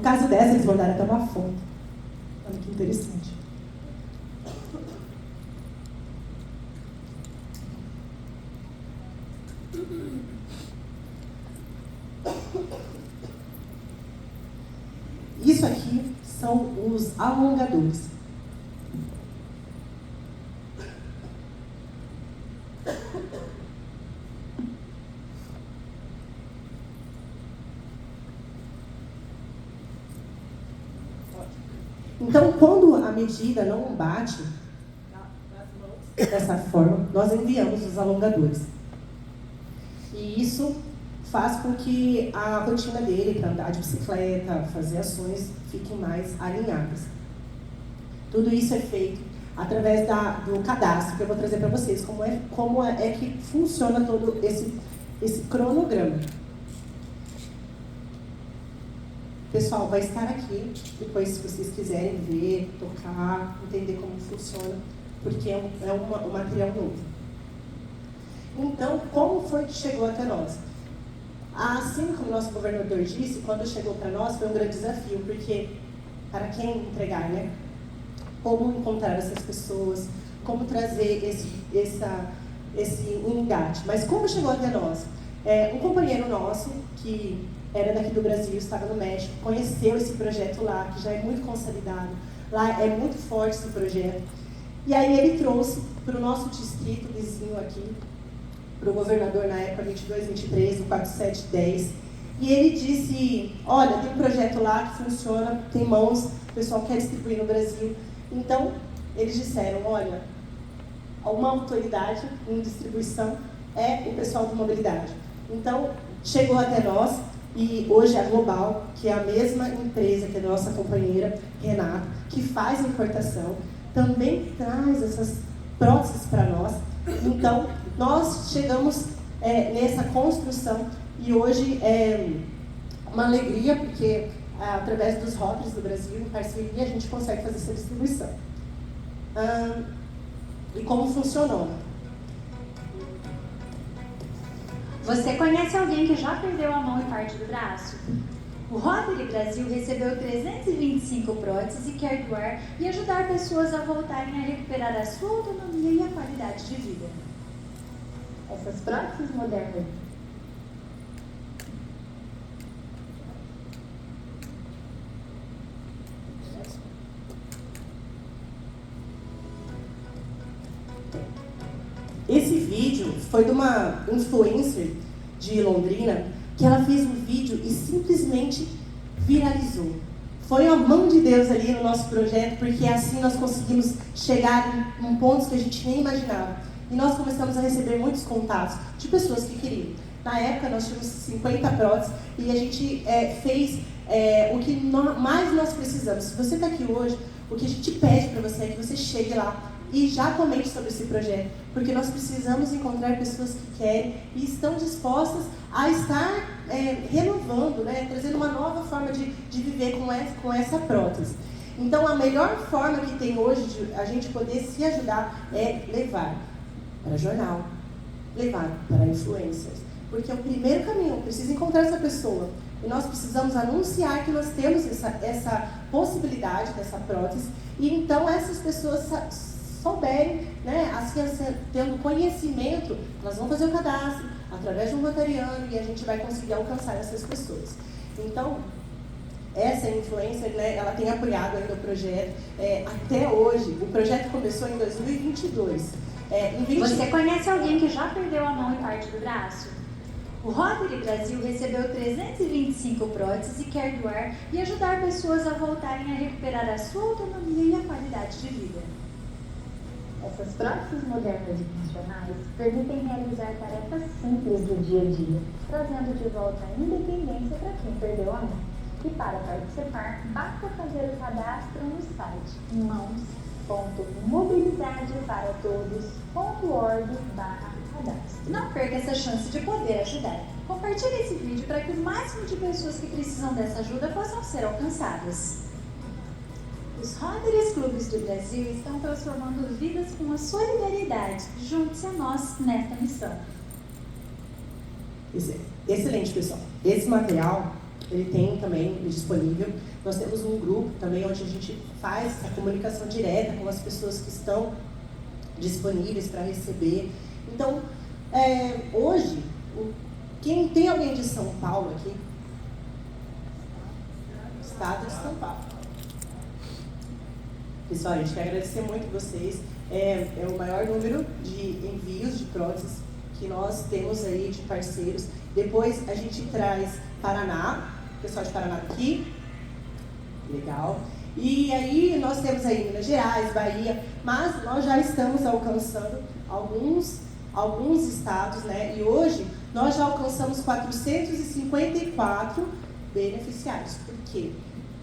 No caso dessa, eles mandaram até uma foto. Olha que interessante. Isso aqui são os alongadores. Então, quando a medida não bate dessa forma, nós enviamos os alongadores. E isso faz com que a rotina dele para andar de bicicleta, fazer ações, fiquem mais alinhadas. Tudo isso é feito através do cadastro, que eu vou trazer para vocês, como é que funciona todo esse cronograma. Pessoal, vai estar aqui, depois se vocês quiserem ver, tocar, entender como funciona, porque é um material novo. Então, como foi que chegou até nós? Assim como o nosso governador disse, quando chegou para nós foi um grande desafio, porque para quem entregar, né? Como encontrar essas pessoas, como trazer esse engate. Mas como chegou até nós? Um companheiro nosso, que era daqui do Brasil, estava no México, conheceu esse projeto lá, que já é muito consolidado, lá é muito forte esse projeto. E aí ele trouxe para o nosso distrito vizinho aqui, para o governador na época 22-23, o 4710, e ele disse, olha, tem um projeto lá que funciona, tem mãos, o pessoal quer distribuir no Brasil. Então, eles disseram, olha, uma autoridade em distribuição é o pessoal de mobilidade. Então, chegou até nós, e hoje a Global, que é a mesma empresa que a nossa companheira Renata, que faz a importação, também traz essas próteses para nós. Então, nós chegamos nessa construção e hoje é uma alegria, porque através dos Rotaries do Brasil, em parceria, a gente consegue fazer essa distribuição. E como funcionou?
Você conhece alguém que já perdeu a mão e parte do braço? O Rotary Brasil recebeu 325 próteses e quer doar e ajudar pessoas a voltarem a recuperar a sua autonomia e a qualidade de vida. Essas próteses modernas
Esse vídeo foi de uma influencer de Londrina, que ela fez um vídeo e simplesmente viralizou. Foi a mão de Deus ali no nosso projeto, porque assim nós conseguimos chegar em pontos que a gente nem imaginava. E nós começamos a receber muitos contatos de pessoas que queriam. Na época nós tínhamos 50 próteses e a gente fez o que mais nós precisamos. Se você está aqui hoje, o que a gente pede para você é que você chegue lá e já comente sobre esse projeto, porque nós precisamos encontrar pessoas que querem e estão dispostas a estar renovando, né, trazendo uma nova forma de viver com essa prótese. Então, a melhor forma que tem hoje de a gente poder se ajudar é levar para jornal, levar para influencers, porque é o primeiro caminho, precisa encontrar essa pessoa. E nós precisamos anunciar que nós temos essa possibilidade dessa prótese, e então essas pessoas souberem, né, assim, tendo conhecimento, nós vamos fazer o cadastro através de um rotariano e a gente vai conseguir alcançar essas pessoas. Então, essa influencer, né, ela tem apoiado ainda o projeto até hoje. O projeto começou em 2022.
Você conhece alguém que já perdeu a mão e parte do braço? O Rotary Brasil recebeu 325 próteses e quer doar e ajudar pessoas a voltarem a recuperar a sua autonomia e a qualidade de vida.
Essas próteses modernas e funcionais permitem realizar tarefas simples do dia a dia, trazendo de volta a independência para quem perdeu a mão. E para participar, basta fazer o cadastro no site mãos.mobilidadeparatodos.org/cadastro.
Não perca essa chance de poder ajudar. Compartilhe esse vídeo para que o máximo de pessoas que precisam dessa ajuda possam ser alcançadas. Os Rotary Clubes do Brasil estão transformando vidas com a solidariedade. Junte-se a nós nesta missão.
Excelente, pessoal. Esse material ele tem também disponível. Nós temos um grupo também onde a gente faz a comunicação direta com as pessoas que estão disponíveis para receber. Então, hoje, quem tem alguém de São Paulo aqui? Estado de São Paulo. Pessoal, a gente quer agradecer muito vocês. É o maior número de envios de próteses que nós temos aí de parceiros. Depois a gente traz Paraná, o pessoal de Paraná aqui. Legal. E aí nós temos aí Minas Gerais, Bahia, mas nós já estamos alcançando alguns estados, né? E hoje nós já alcançamos 454 beneficiários. Por quê?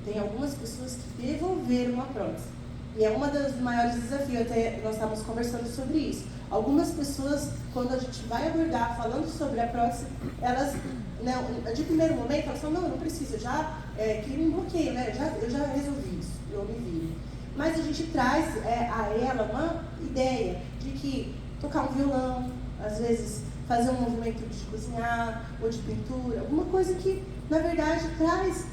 Tem algumas pessoas que devolveram a prótese. E é um dos maiores desafios, até nós estávamos conversando sobre isso. Algumas pessoas, quando a gente vai abordar falando sobre a prótese, elas, né, de primeiro momento, elas falam, não, eu não preciso, eu já criei um bloqueio, né? Eu já resolvi isso, eu me viro. Mas a gente traz a ela uma ideia de que tocar um violão, às vezes fazer um movimento de cozinhar ou de pintura, alguma coisa que, na verdade, traz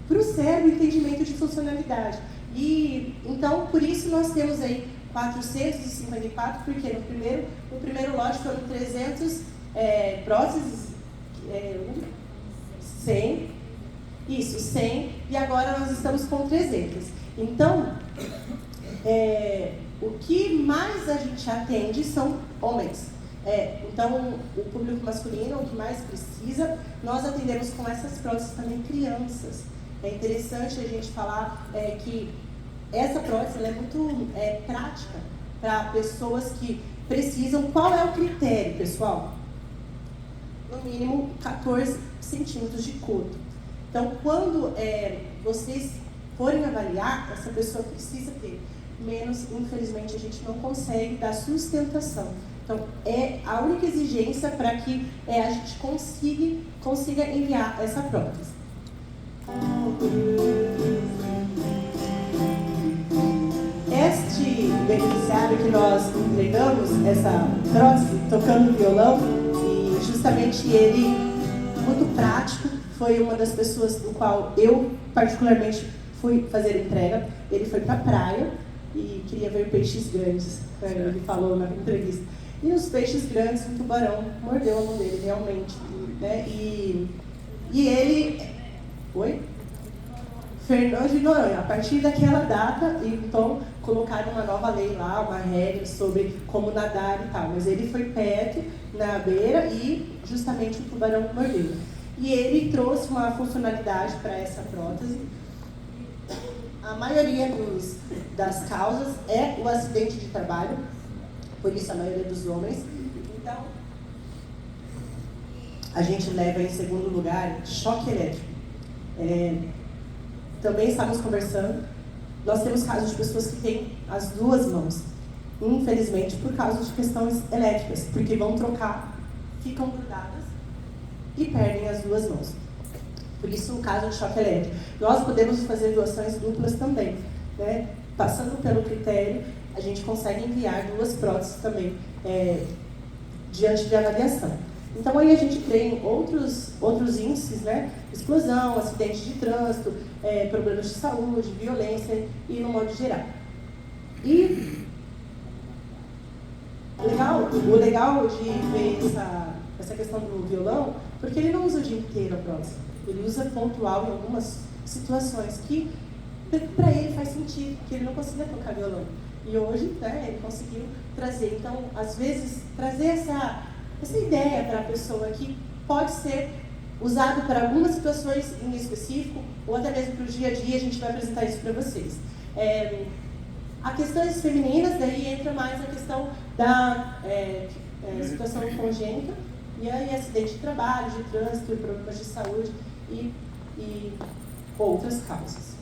para o cérebro entendimento de funcionalidade. E, então, por isso nós temos aí 454, porque no primeiro lote foram 300 próteses, 100, isso, 100, e agora nós estamos com 300. Então, o que mais a gente atende são homens. Então, o público masculino, o que mais precisa, nós atendemos com essas próteses também crianças. É interessante a gente falar que essa prótese ela é muito prática para pessoas que precisam. Qual é o critério, pessoal? No mínimo 14 centímetros de coto. Então, quando vocês forem avaliar, essa pessoa precisa ter menos, infelizmente, a gente não consegue dar sustentação. Então, é a única exigência para que a gente consiga enviar essa prótese. Este beneficiário que nós entregamos, essa prótese, tocando violão, e justamente ele, muito prático, foi uma das pessoas do qual eu, particularmente, fui fazer entrega. Ele foi para a praia e queria ver peixes grandes, ele falou na entrevista. E os peixes grandes, um tubarão mordeu a mão dele, realmente. Né? E ele... Oi? Fernando de Noronha. A partir daquela data, então, colocaram uma nova lei lá, uma regra sobre como nadar e tal. Mas ele foi perto, na beira, e justamente o tubarão mordeu. E ele trouxe uma funcionalidade para essa prótese. A maioria das causas é o acidente de trabalho, por isso a maioria dos homens. Então, a gente leva em segundo lugar choque elétrico. Também estávamos conversando, nós temos casos de pessoas que têm as duas mãos, infelizmente por causa de questões elétricas, porque vão trocar, ficam grudadas e perdem as duas mãos. Por isso, o caso de choque elétrico. Nós podemos fazer doações duplas também, né? Passando pelo critério, a gente consegue enviar 2 próteses também diante de avaliação. Então, aí a gente tem outros índices, né? Explosão, acidente de trânsito, problemas de saúde, violência e no modo geral. E o legal de ver essa questão do violão, porque ele não usa o dia inteiro a prótese. Ele usa pontual em algumas situações que para ele faz sentido, que ele não conseguia tocar violão. E hoje, né, ele conseguiu trazer. Então, às vezes, trazer essa ideia para a pessoa que pode ser usado para algumas situações em específico, ou até mesmo para o dia a dia, a gente vai apresentar isso para vocês. A questões femininas, daí entra mais a questão da situação congênita, e aí acidente de trabalho, de trânsito, problemas de saúde e outras causas.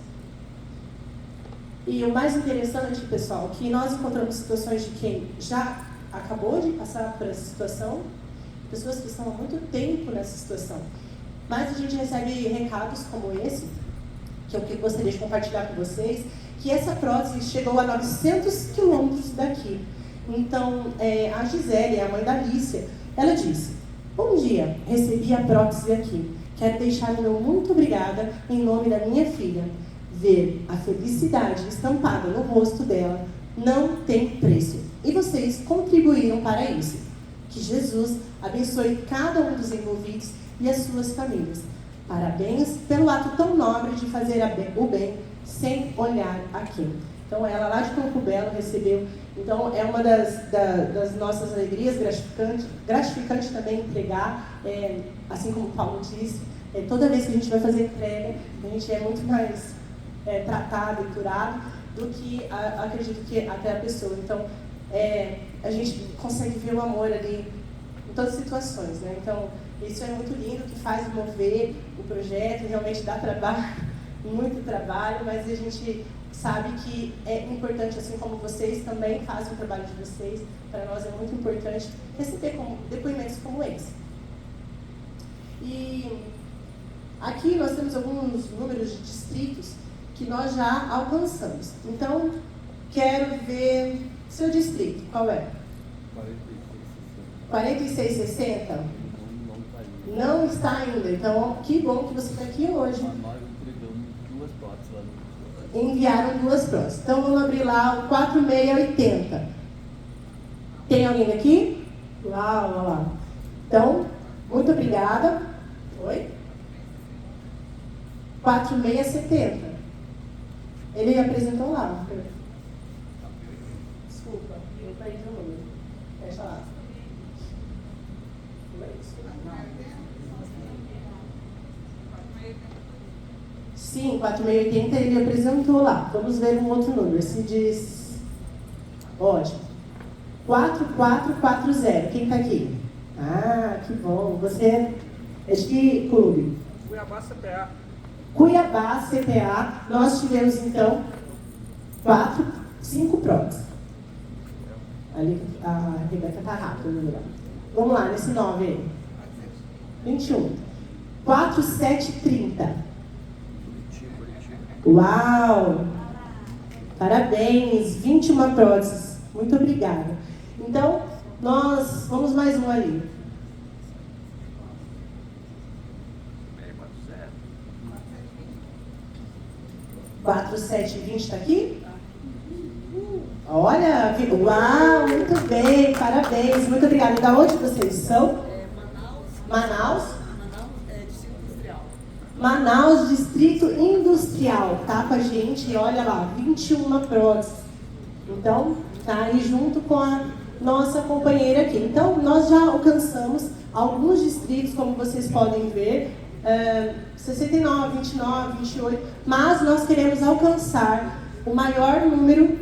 E o mais interessante, pessoal, que nós encontramos situações de quem já acabou de passar por essa situação, pessoas que estão há muito tempo nessa situação. Mas a gente recebe recados como esse, que eu gostaria de compartilhar com vocês, que essa prótese chegou a 900 quilômetros daqui. Então, a Gisele, a mãe da Alicia, ela disse: bom dia, recebi a prótese aqui. Quero deixar o meu muito obrigada em nome da minha filha. Ver a felicidade estampada no rosto dela não tem preço. E vocês contribuíram para isso. Que Jesus abençoe cada um dos envolvidos e as suas famílias. Parabéns pelo ato tão nobre de fazer o bem sem olhar a quem. Então, ela lá de Campo Belo recebeu. Então, é uma das nossas alegrias, gratificante também entregar, assim como o Paulo disse, toda vez que a gente vai fazer entrega, a gente é muito mais tratado e curado do que, acredito que até a pessoa. Então, a gente consegue ver o amor ali em todas as situações, né? Então, isso é muito lindo, que faz mover o projeto, realmente dá trabalho, muito trabalho, mas a gente sabe que é importante, assim como vocês também fazem o trabalho de vocês, para nós é muito importante receber depoimentos como esse. E aqui nós temos alguns números de distritos que nós já alcançamos. Então, quero ver seu distrito, qual é? 4660? Não está ainda, então que bom que você está aqui hoje. Enviaram 2 próteses. Então vamos abrir lá o 4680. Tem alguém aqui? Lá. Então, muito obrigada. Oi? 4670. Ele apresentou lá. Desculpa, eu perdi o número. Fecha lá. Sim, 4680 ele apresentou lá. Vamos ver um outro número. Esse diz... Ótimo. 4440. Quem está aqui? Ah, que bom. Você é de que clube?
Cuiabá CTA.
Cuiabá CTA. Nós tivemos, então, 5 próteses. Ali a Rebeca está rápida no número. Vamos lá, nesse 9 aí. 21. 4730. Uau! Parabéns! 21 próteses. Muito obrigada. Então, nós vamos mais um ali. 4720 está aqui? Olha, uau, muito bem, parabéns, muito obrigada. Da onde vocês são? Manaus?
Distrito Industrial.
Manaus, Distrito Industrial, tá com a gente, olha lá, 21 próteses. Então, tá aí junto com a nossa companheira aqui. Então, nós já alcançamos alguns distritos, como vocês podem ver, 69, 29, 28, mas nós queremos alcançar o maior número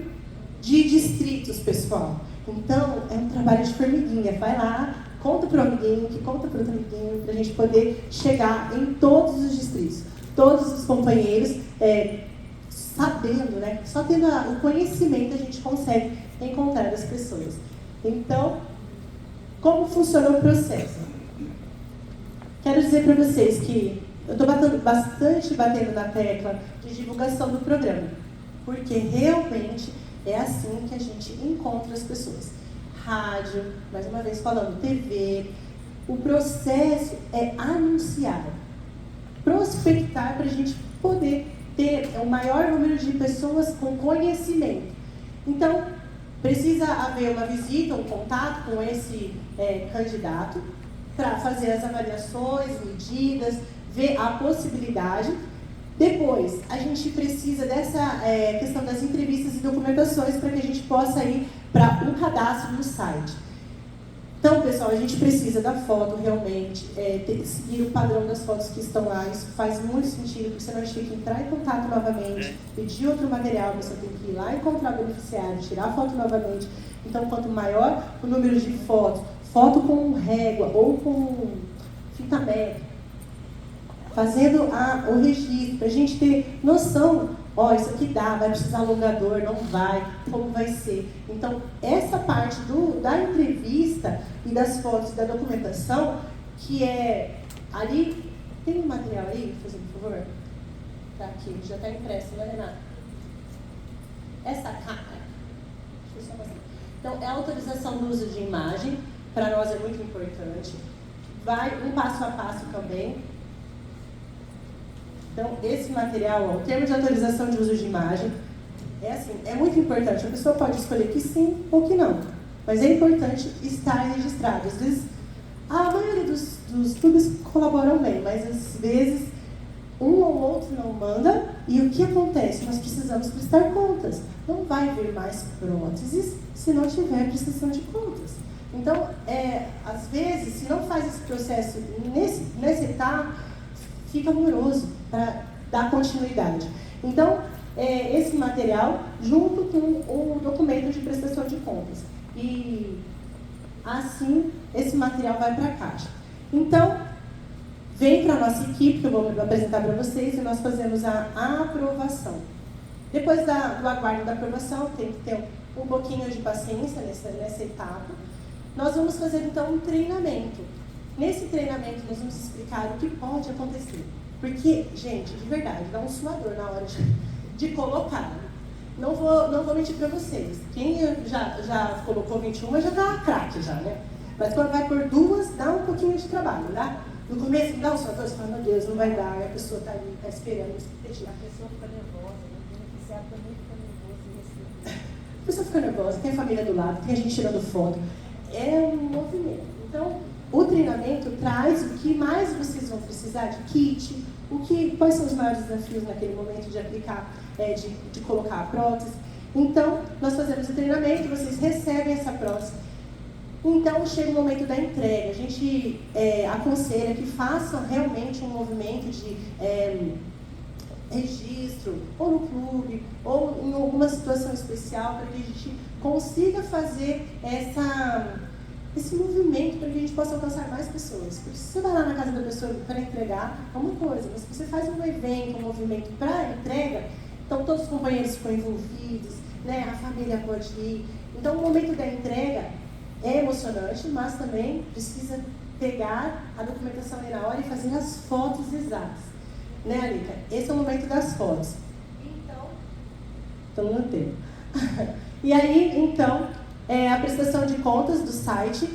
de distritos, pessoal. Então, é um trabalho de formiguinha. Vai lá, conta para o amiguinho, que conta para outro amiguinho, para a gente poder chegar em todos os distritos. Todos os companheiros, sabendo, né? Só tendo o conhecimento a gente consegue encontrar as pessoas. Então, como funciona o processo? Quero dizer para vocês que eu estou bastante batendo na tecla de divulgação do programa, porque realmente é assim que a gente encontra as pessoas. Rádio, mais uma vez falando, TV. O processo é anunciar, prospectar para a gente poder ter o maior número de pessoas com conhecimento. Então, precisa haver uma visita, um contato com esse candidato para fazer as avaliações, medidas, ver a possibilidade. Depois, a gente precisa dessa questão das entrevistas e documentações para que a gente possa ir para um cadastro no site. Então, pessoal, a gente precisa da foto realmente, seguir o padrão das fotos que estão lá. Isso faz muito sentido, porque senão a gente tem que entrar em contato novamente, pedir outro material, você tem que ir lá encontrar o beneficiário, tirar a foto novamente. Então, quanto maior o número de fotos, foto com régua ou com fita métrica, fazendo o registro, para a gente ter noção, isso aqui dá, vai precisar alongador, não vai, como vai ser. Então, essa parte da entrevista e das fotos da documentação, que é ali, tem um material aí, por favor? Tá aqui, já está impresso, né, Renata? Essa capa, deixa eu só mostrar. Então, é a autorização do uso de imagem, para nós é muito importante. Vai um passo a passo também. Então, esse material, ó, o termo de autorização de uso de imagem, é assim, é muito importante. A pessoa pode escolher que sim ou que não, mas é importante estar registrado. Às vezes, a maioria dos clubes colaboram bem, mas às vezes um ou outro não manda, e o que acontece? Nós precisamos prestar contas. Não vai vir mais próteses se não tiver prestação de contas. Então, às vezes, se não faz esse processo nessa etapa, fica moroso para dar continuidade. Então, esse material junto com o documento de prestação de contas. E assim, esse material vai para a Caixa. Então, vem para a nossa equipe, que eu vou apresentar para vocês, e nós fazemos a aprovação. Depois do aguardo da aprovação, tem que ter um pouquinho de paciência nessa etapa. Nós vamos fazer, então, um treinamento. Nesse treinamento, nós vamos explicar o que pode acontecer. Porque, gente, de verdade, dá um suador na hora de colocar. Não vou mentir para vocês. Quem já colocou 21 já está craque já, né? Mas quando vai por 2, dá um pouquinho de trabalho, tá? No começo, dá um suador, você fala, meu Deus, não vai dar. E a pessoa está ali, está esperando. A pessoa fica nervosa, né? O beneficiário também fica nervoso. A pessoa fica nervosa, tem a família do lado, tem a gente tirando foto. É um movimento. Então, o treinamento traz o que mais vocês vão precisar de kit, quais são os maiores desafios naquele momento de aplicar, de colocar a prótese. Então, nós fazemos o treinamento, vocês recebem essa prótese. Então, chega o momento da entrega. A gente aconselha que façam realmente um movimento de registro, ou no clube, ou em alguma situação especial, para que a gente consiga fazer esse movimento para que a gente possa alcançar mais pessoas. Porque se você vai lá na casa da pessoa para entregar, é uma coisa, mas se você faz um evento, um movimento para entrega, então todos os companheiros ficam envolvidos, né? A família pode ir. Então o momento da entrega é emocionante, mas também precisa pegar a documentação ali na hora e fazer as fotos exatas. Né, Alika? Esse é o momento das fotos. Então, estamos no tempo. E aí, então, a prestação de contas do site,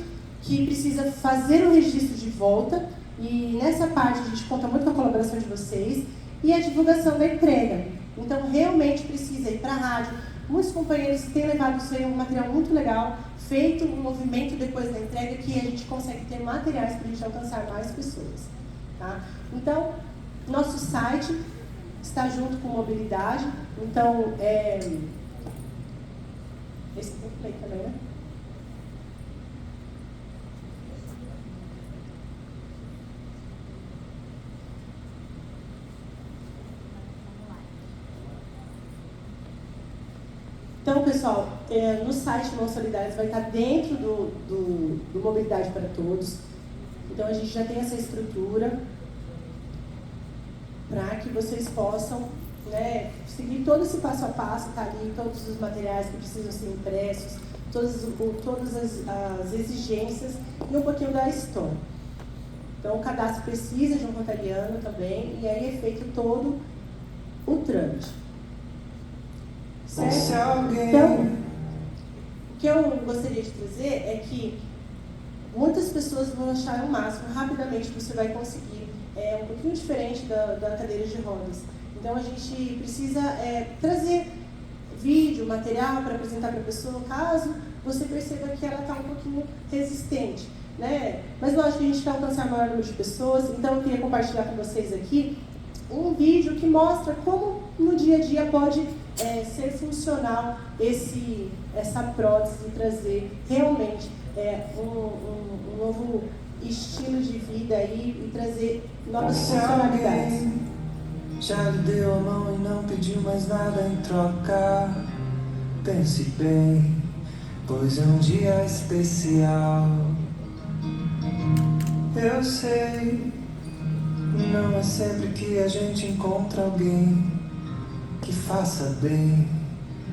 que precisa fazer o registro de volta, e nessa parte a gente conta muito com a colaboração de vocês, e a divulgação da entrega. Então, realmente precisa ir para a rádio. Muitos companheiros têm levado isso aí, um material muito legal, feito um movimento depois da entrega, que a gente consegue ter materiais para a gente alcançar mais pessoas. Tá? Então, nosso site está junto com mobilidade, então, esse tem play também, né? Então, pessoal, no site Mãos Solidárias vai estar dentro do Mobilidade para Todos. Então, a gente já tem essa estrutura para que vocês possam, né, seguir todo esse passo a passo, tá ali todos os materiais que precisam ser impressos, todas as exigências e um pouquinho da história. Então, o cadastro precisa de um notariano também, e aí é feito todo o trâmite. Certo? Então, o que eu gostaria de trazer é que muitas pessoas vão achar o máximo, rapidamente você vai conseguir. É um pouquinho diferente da cadeira de rodas. Então, a gente precisa trazer vídeo, material para apresentar para a pessoa, caso você perceba que ela está um pouquinho resistente, né? Mas, lógico, a gente quer alcançar o maior número de pessoas, então eu queria compartilhar com vocês aqui um vídeo que mostra como no dia a dia pode ser funcional essa prótese e trazer realmente um novo estilo de vida aí e trazer novas funcionalidades.
Já lhe deu a mão e não pediu mais nada em troca. Pense bem, pois é um dia especial. Eu sei, não é sempre que a gente encontra alguém que faça bem,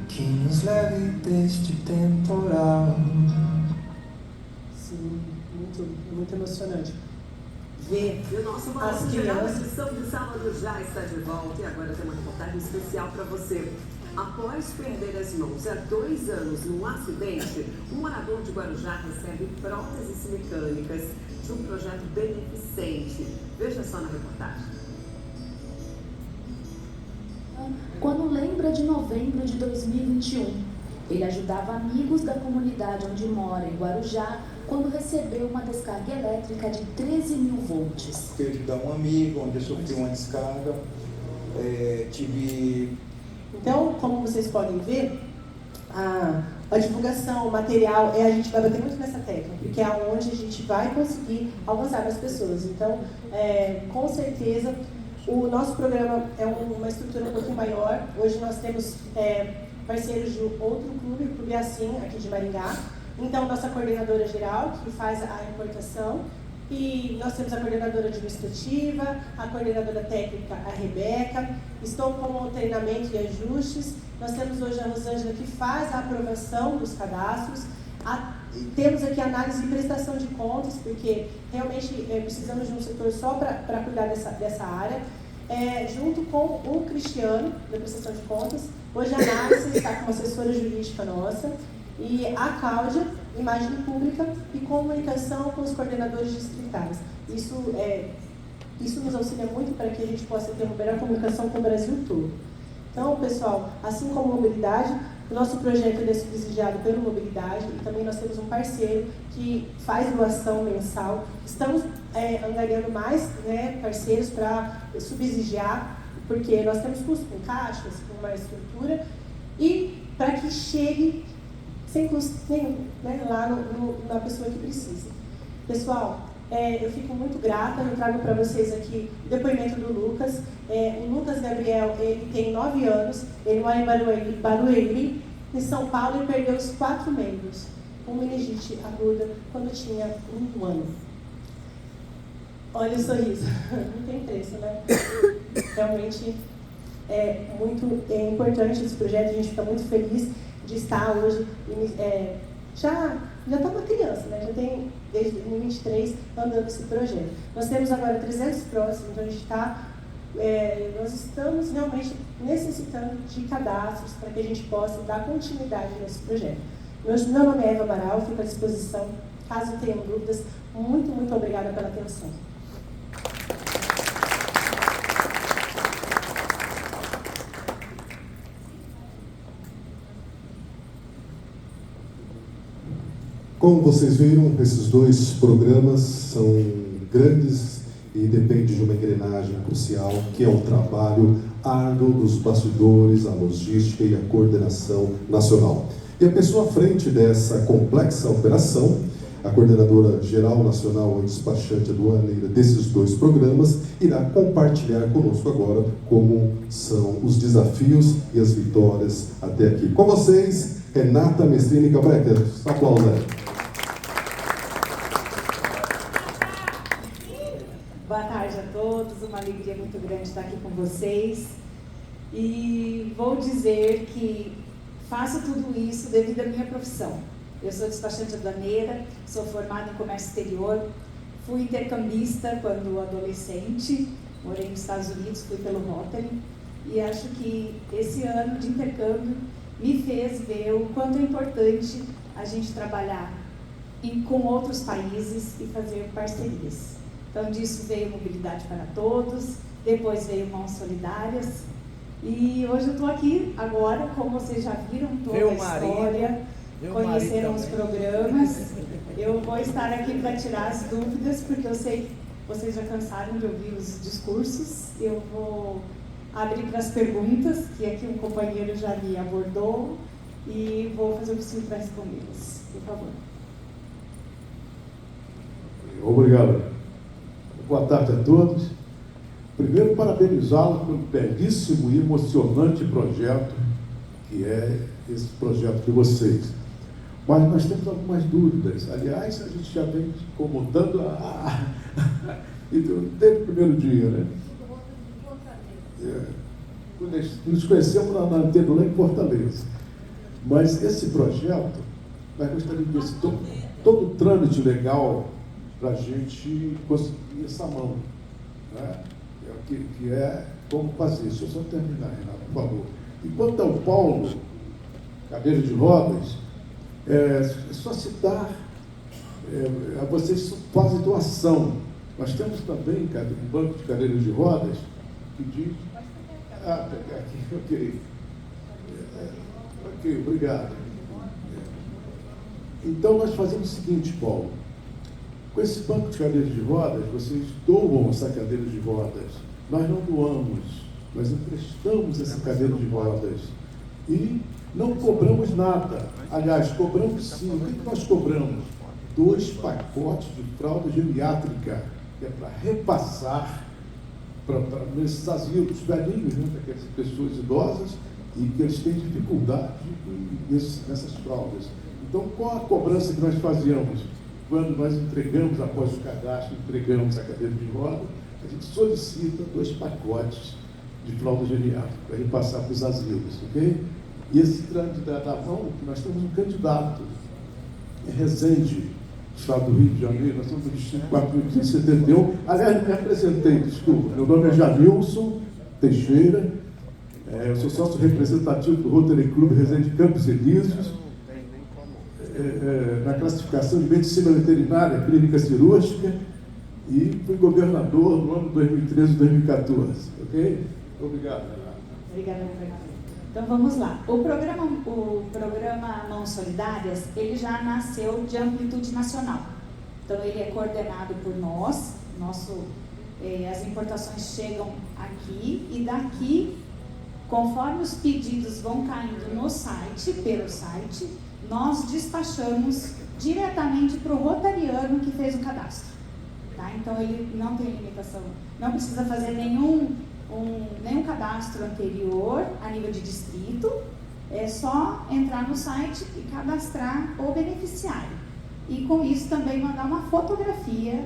que nos leve deste temporal.
Sim, muito emocionante. Ver
E o nosso
as
Balanço Geral,
crianças.
edição de sábado, já está de volta e agora tem uma reportagem especial para você. Após perder as mãos há 2 anos num acidente, um morador de Guarujá recebe próteses mecânicas de um projeto beneficente. Veja só na reportagem.
lembra de novembro de 2021. Ele ajudava amigos da comunidade onde mora, em Guarujá, quando recebeu uma descarga elétrica de 13.000 volts.
Fui ajudar um amigo, onde eu sofri uma descarga.
Então, como vocês podem ver, a divulgação, o material, a gente vai bater muito nessa tecla, porque é onde a gente vai conseguir alcançar as pessoas. Então, com certeza, o nosso programa é uma estrutura um pouquinho maior. Hoje nós temos parceiros de outro clube, o Clube Assim, aqui de Maringá. Então, nossa coordenadora geral, que faz a importação, e nós temos a coordenadora administrativa, a coordenadora técnica, a Rebeca. Estou com o treinamento e ajustes. Nós temos hoje a Rosângela, que faz a aprovação dos cadastros. Temos aqui análise e prestação de contas, porque realmente precisamos de um setor só para cuidar dessa área. Junto com o Cristiano, da prestação de contas. Hoje a análise está com uma assessora jurídica nossa. E a Cláudia, imagem pública e comunicação com os coordenadores distritais. Isso nos auxilia muito para que a gente possa ter uma melhor comunicação com o Brasil todo. Então, pessoal, assim como mobilidade, o nosso projeto é subsidiado pela mobilidade e também nós temos um parceiro que faz doação mensal. Estamos angariando mais parceiros para subsidiar, porque nós temos custo com caixas, com uma estrutura, e para que chegue sem custo nenhum, lá na pessoa que precisa. Pessoal, eu fico muito grata, eu trago para vocês aqui o depoimento do Lucas. O Lucas Gabriel, ele tem 9 anos, ele mora em Barueri, em São Paulo, e perdeu os 4 membros com meningite aguda quando tinha 1 ano. Olha o sorriso, não tem preço, né? Realmente é muito importante esse projeto, a gente fica muito feliz de estar hoje, já está uma criança, né? Já tem desde 2023 andando esse projeto. Nós temos agora 300 próximos, então a gente nós estamos realmente necessitando de cadastros para que a gente possa dar continuidade nesse projeto. Meu nome é Eva Amaral, fico à disposição, caso tenham dúvidas. Muito, muito obrigada pela atenção.
Como vocês viram, esses 2 programas são grandes e dependem de uma engrenagem crucial, que é o trabalho árduo dos bastidores, a logística e a coordenação nacional. E a pessoa à frente dessa complexa operação, a coordenadora geral nacional e despachante aduaneira desses 2 programas, irá compartilhar conosco agora como são os desafios e as vitórias até aqui. Com vocês, Renata Mestrini Cabreca. Aplausos.
Boa tarde a todos, uma alegria muito grande estar aqui com vocês. E vou dizer que faço tudo isso devido à minha profissão. Eu sou despachante aduaneira, sou formada em comércio exterior, fui intercambista quando adolescente, morei nos Estados Unidos, fui pelo Rotary, e acho que esse ano de intercâmbio me fez ver o quanto é importante a gente trabalhar com outros países e fazer parcerias. Então, disso veio Mobilidade para Todos, depois veio Mãos Solidárias, e hoje eu estou aqui agora, como vocês já viram toda a história, conheceram os programas. Eu vou estar aqui para tirar as dúvidas, porque eu sei que vocês já cansaram de ouvir os discursos. Eu vou abrir para as perguntas, que aqui um companheiro já me abordou, e vou fazer o possível para respondê-las. Por favor.
Obrigado. Boa tarde a todos. Primeiro, parabenizá-lo pelo belíssimo e emocionante projeto que é esse projeto de vocês. Mas nós temos algumas dúvidas. Aliás, a gente já vem incomodando desde o primeiro dia, né? Nos conhecemos na Antena lá em Fortaleza. Mas esse projeto, nós gostaríamos de ver todo o trâmite legal para a gente conseguir essa mão, né? Que é como fazer. Deixa eu só terminar, Renato, por favor. Enquanto ao Paulo, cadeira de rodas, é só citar, vocês fazem doação. Nós temos também um banco de cadeiras de rodas que diz... aqui, ok. Ok, obrigado. Então, nós fazemos o seguinte, Paulo. Com esse banco de cadeiras de rodas, vocês doam essa cadeira de rodas. Nós não doamos, nós emprestamos essa cadeira de rodas. E não cobramos nada. Aliás, cobramos sim. O que nós cobramos? 2 pacotes de fralda geriátrica, que é para repassar para esses asilos velhinhos, né, para aquelas pessoas idosas e que eles têm dificuldade nessas fraldas. Então, qual a cobrança que nós fazíamos? Quando nós entregamos, após o cadastro, entregamos a cadeira de roda, a gente solicita 2 pacotes de fralda geriátrica para repassar para os asilos, ok? E esse candidato, nós temos um candidato, é Resende, Estado do Rio de Janeiro, nós estamos no distrito 4.571. Aliás, me apresentei, desculpa, meu nome é Jamilson Teixeira, eu sou sócio representativo do Rotary Club Resende Campos Elíseos, na classificação de medicina veterinária, clínica cirúrgica, e fui governador no ano 2013 e 2014, ok? Obrigado.
Obrigada, governador. Então vamos lá. O programa Mãos Solidárias, ele já nasceu de amplitude nacional. Então ele é coordenado por nós, as importações chegam aqui e daqui, conforme os pedidos vão caindo no site, pelo site, nós despachamos diretamente para o rotariano que fez o cadastro. Tá? Então ele não tem limitação, não precisa fazer nenhum cadastro anterior a nível de distrito, é só entrar no site e cadastrar o beneficiário. E com isso também mandar uma fotografia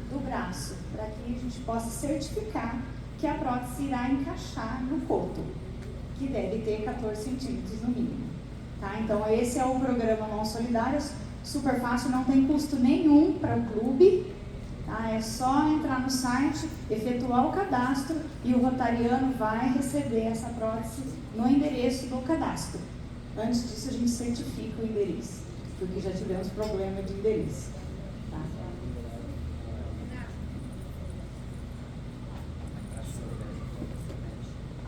do braço, para que a gente possa certificar que a prótese irá encaixar no coto, que deve ter 14 centímetros no mínimo. Tá? Então esse é o programa Mãos Solidárias, super fácil, não tem custo nenhum para o clube. Tá? É só entrar no site, efetuar o cadastro e o rotariano vai receber essa prótese no endereço do cadastro. Antes disso, a gente certifica o endereço, porque já tivemos problema de endereço. Tá?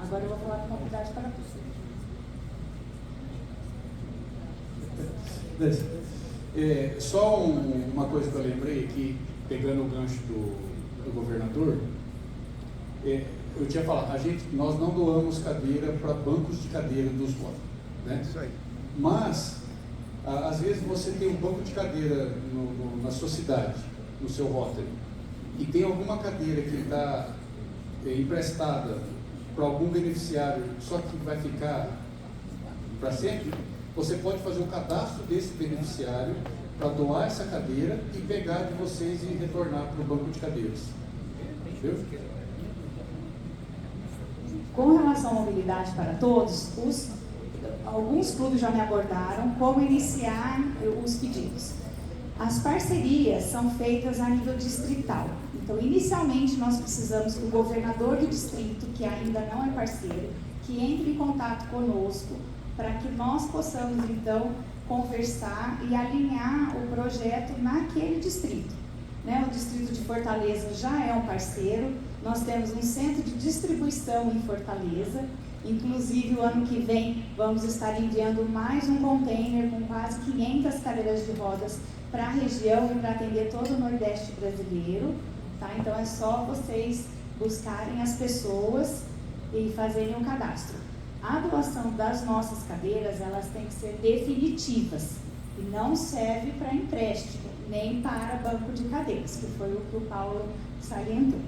Agora eu vou falar com a comunidade para você.
Só uma coisa que eu lembrei aqui, pegando o gancho do governador, eu tinha falado, nós não doamos cadeira para bancos de cadeira dos votos, né? Isso aí. Mas, às vezes você tem um banco de cadeira na sua cidade, no seu Rotary, e tem alguma cadeira que está emprestada para algum beneficiário, só que vai ficar para sempre, você pode fazer o cadastro desse beneficiário para doar essa cadeira e pegar de vocês e retornar para o banco de cadeiras. Entendeu?
Com relação à mobilidade para todos, alguns clubes já me abordaram como iniciar os pedidos. As parcerias são feitas a nível distrital. Então, inicialmente, nós precisamos que o governador do distrito, que ainda não é parceiro, que entre em contato conosco para que nós possamos, então, conversar e alinhar o projeto naquele distrito. O distrito de Fortaleza já é um parceiro, nós temos um centro de distribuição em Fortaleza, inclusive o ano que vem vamos estar enviando mais um container com quase 500 cadeiras de rodas para a região e para atender todo o Nordeste brasileiro. Tá? Então é só vocês buscarem as pessoas e fazerem o cadastro. A doação das nossas cadeiras, elas têm que ser definitivas e não serve para empréstimo, nem para banco de cadeiras, que foi o que o Paulo salientou.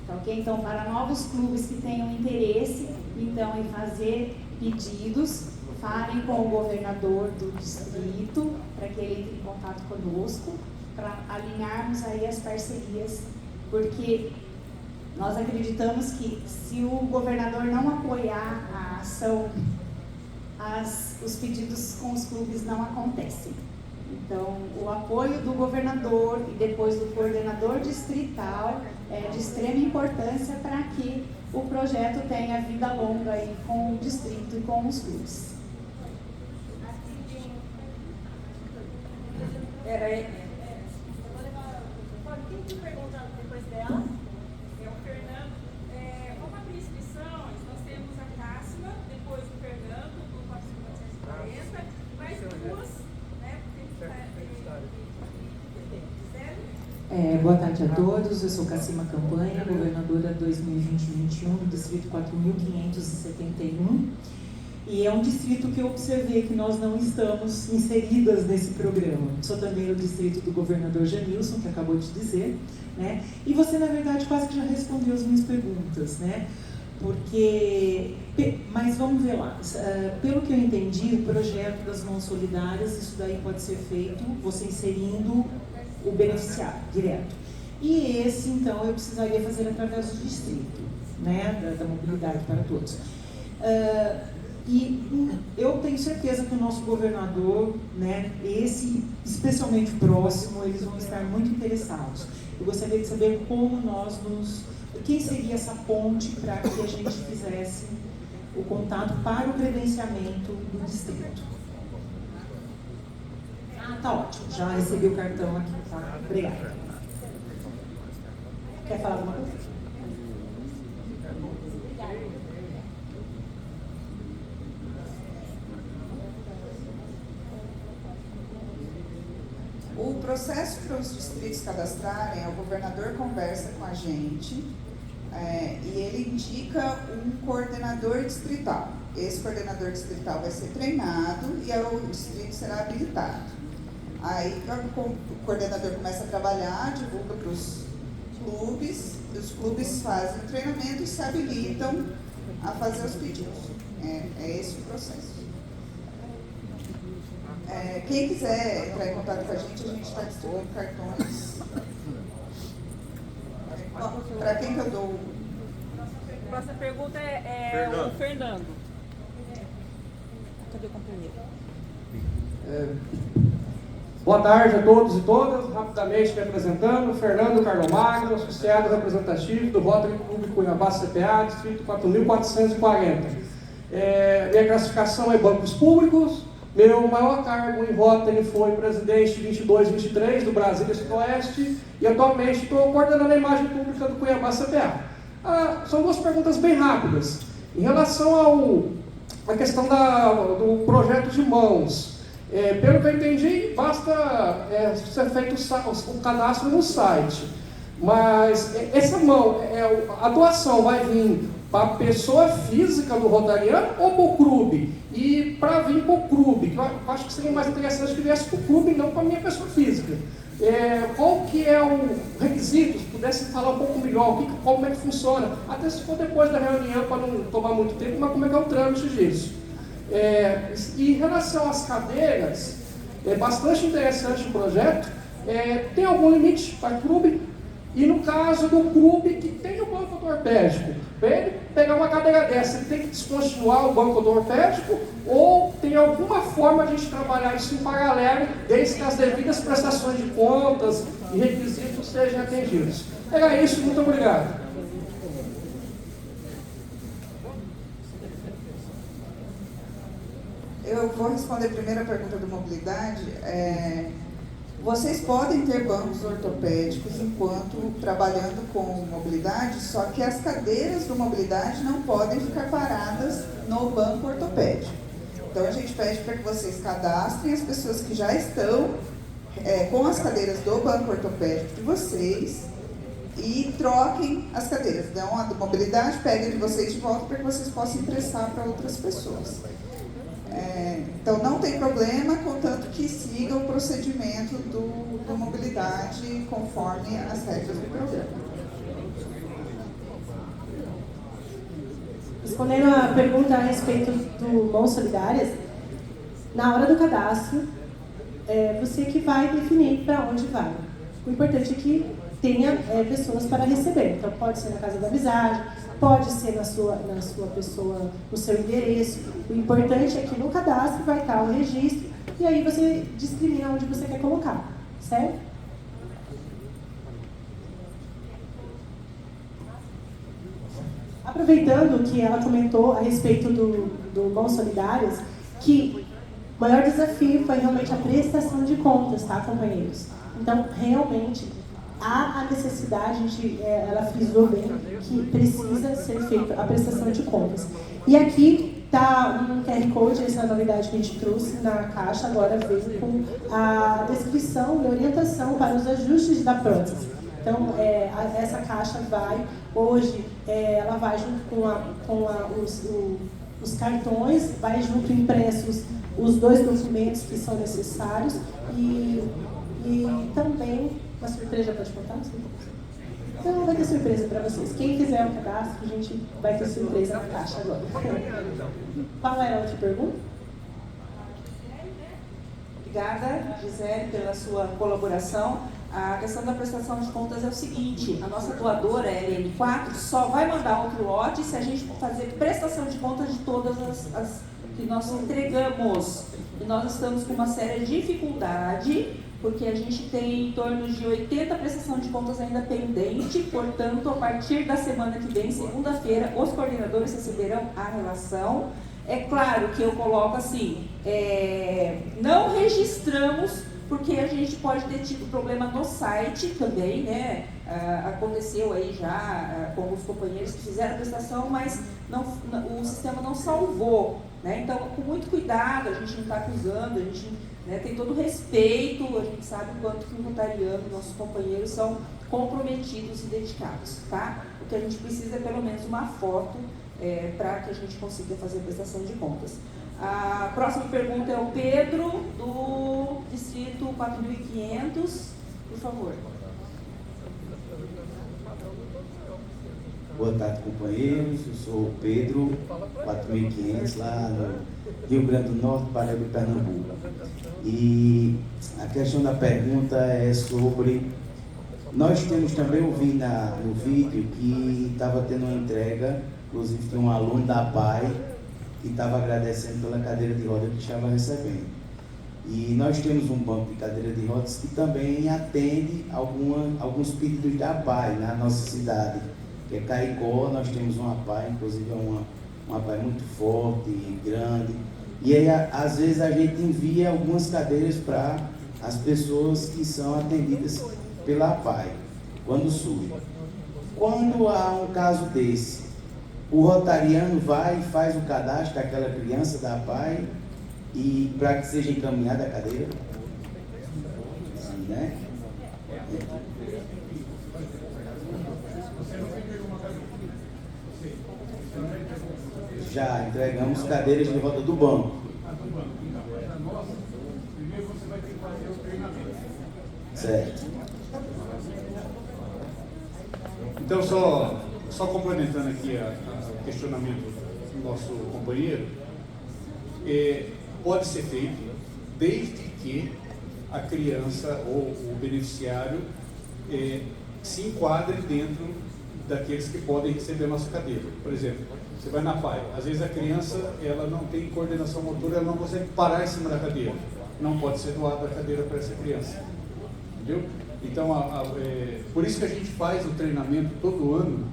Tá, okay? Então, para novos clubes que tenham interesse, então, em fazer pedidos, falem com o governador do distrito, para que ele entre em contato conosco, para alinharmos aí as parcerias, porque nós acreditamos que se o governador não apoiar a ação, os pedidos com os clubes não acontecem. Então, o apoio do governador e depois do coordenador distrital é de extrema importância para que o projeto tenha vida longa aí com o distrito e com os clubes.
Quem que pergunta depois dela? É o Fernando. Vamos abrir inscrições. Nós temos a Cássima, depois o Fernando.
Boa tarde a todos, eu sou Cacima Campanha, governadora 2020-2021 do distrito 4.571, e é um distrito que eu observei que nós não estamos inseridas nesse programa. Sou também do distrito do governador Janilson, que acabou de dizer, né? E você, na verdade, quase que já respondeu as minhas perguntas, né? Mas vamos ver lá, pelo que eu entendi, o projeto das mãos solidárias, isso daí pode ser feito você inserindo o beneficiário direto. E esse, então, eu precisaria fazer através do distrito, né, da mobilidade para todos. E eu tenho certeza que o nosso governador, né, esse especialmente próximo, eles vão estar muito interessados. Eu gostaria de saber quem seria essa ponte para que a gente fizesse o contato para o credenciamento do distrito. Ah, tá ótimo, já recebi o cartão aqui, tá? Obrigada. Quer falar alguma coisa?
O processo para os distritos cadastrarem, o governador conversa com a gente e ele indica um coordenador distrital. Esse coordenador distrital vai ser treinado e o distrito será habilitado. Aí o coordenador começa a trabalhar, divulga para os clubes fazem o treinamento e se habilitam a fazer os pedidos. É esse o processo. Quem quiser entrar em contato com a gente está distribuindo cartões. Para quem que eu dou?
A próxima pergunta é o Fernando. Cadê o companheiro?
Boa tarde a todos e todas. Rapidamente me apresentando, Fernando Carlomagno, associado representativo do Rotary Clube Cuiabá CPA, distrito 4.440. Minha classificação é bancos públicos. Meu maior cargo em Rotary foi presidente 22-23 do Brasil Sudoeste e atualmente estou coordenando a imagem pública do Cuiabá CPA. São duas perguntas bem rápidas. Em relação à questão do projeto de mãos, pelo que eu entendi, basta ser feito o cadastro no site. Mas essa mão, a doação vai vir para a pessoa física do rotariano ou para o clube? E para vir para o clube, que eu acho que seria mais interessante que viesse para o clube e não para a minha pessoa física. Qual que é o requisito? Se pudesse falar um pouco melhor, como é que funciona? Até se for depois da reunião, para não tomar muito tempo, mas como é que é o trâmite disso? E em relação às cadeiras, é bastante interessante o projeto. Tem algum limite para o clube? E no caso do clube que tem o banco ortopédico, para ele pegar uma cadeira dessa, ele tem que descontinuar o banco ortopédico ou tem alguma forma de a gente trabalhar isso em paralelo, desde que as devidas prestações de contas e requisitos sejam atendidos. Era isso, muito obrigado.
Eu vou responder a primeira pergunta do mobilidade. Vocês podem ter bancos ortopédicos enquanto trabalhando com mobilidade, só que as cadeiras do mobilidade não podem ficar paradas no banco ortopédico. Então a gente pede para que vocês cadastrem as pessoas que já estão com as cadeiras do banco ortopédico de vocês e troquem as cadeiras. Então a do mobilidade pega de vocês de volta para que vocês possam emprestar para outras pessoas. Então não tem problema, contanto que siga o procedimento do mobilidade conforme as regras do programa.
Respondendo a pergunta a respeito do Mãos Solidárias, na hora do cadastro, você que vai definir para onde vai. O importante é que tenha pessoas para receber. Então pode ser na Casa da Amizade, pode ser na sua pessoa, no seu endereço. O importante é que no cadastro vai estar o registro e aí você discrimina onde você quer colocar, certo? Aproveitando que ela comentou a respeito do Mãos Solidárias, que o maior desafio foi realmente a prestação de contas, tá, companheiros? Então, realmente, há a necessidade, ela frisou bem, que precisa ser feita a prestação de contas. E aqui está um QR Code, essa é a novidade que a gente trouxe na caixa, agora veio com a descrição e orientação para os ajustes da prótese. Então, essa caixa vai, hoje, ela vai junto com os cartões, vai junto impressos os 2 documentos que são necessários e também, uma surpresa, pode contar? Então, vai ter surpresa para vocês. Quem fizer o cadastro, a gente vai ter surpresa na caixa agora. Qual era a outra pergunta?
Obrigada, Gisele, pela sua colaboração. A questão da prestação de contas é o seguinte: a nossa doadora, a LN4, só vai mandar outro lote se a gente fazer prestação de contas de todas as que nós entregamos. E nós estamos com uma séria dificuldade, porque a gente tem em torno de 80 prestação de contas ainda pendente. Portanto, a partir da semana que vem, segunda-feira, os coordenadores receberão a relação. É claro que eu coloco assim, não registramos, porque a gente pode ter tido problema no site também, né? Aconteceu aí já com os companheiros que fizeram a prestação, mas o sistema não salvou, né? Então, com muito cuidado, a gente não está acusando, a gente, né, tem todo o respeito, a gente sabe o quanto que o rotariano, nossos companheiros são comprometidos e dedicados, tá? O que a gente precisa é pelo menos uma foto para que a gente consiga fazer a prestação de contas. A próxima pergunta é o Pedro, do Distrito 4500, por favor.
Boa tarde, companheiros. Eu sou o Pedro, 4500, lá no Rio Grande do Norte, Paraíba e Pernambuco. E a questão da pergunta é sobre... Nós temos também, eu vi no vídeo que estava tendo uma entrega, inclusive tem um aluno da PAI que estava agradecendo pela cadeira de rodas que estava recebendo. E nós temos um banco de cadeira de rodas que também atende alguns pedidos da PAI na nossa cidade, que é Caicó. Nós temos uma PAI, inclusive é uma PAI muito forte e grande. E aí, às vezes, a gente envia algumas cadeiras para as pessoas que são atendidas pela PAI, quando surge. Quando há um caso desse, o rotariano vai e faz o cadastro daquela criança da PAI e para que seja encaminhada a cadeira? Sim, né? Já entregamos cadeiras de roda do banco. Certo.
Então, só complementando aqui o questionamento do nosso companheiro, pode ser feito desde que a criança ou o beneficiário se enquadre dentro daqueles que podem receber a nossa cadeira. Por exemplo, você vai na PAI, às vezes a criança ela não tem coordenação motora, ela não consegue parar em cima da cadeira. Não pode ser doada a cadeira para essa criança. Entendeu? Então, por isso que a gente faz o treinamento todo ano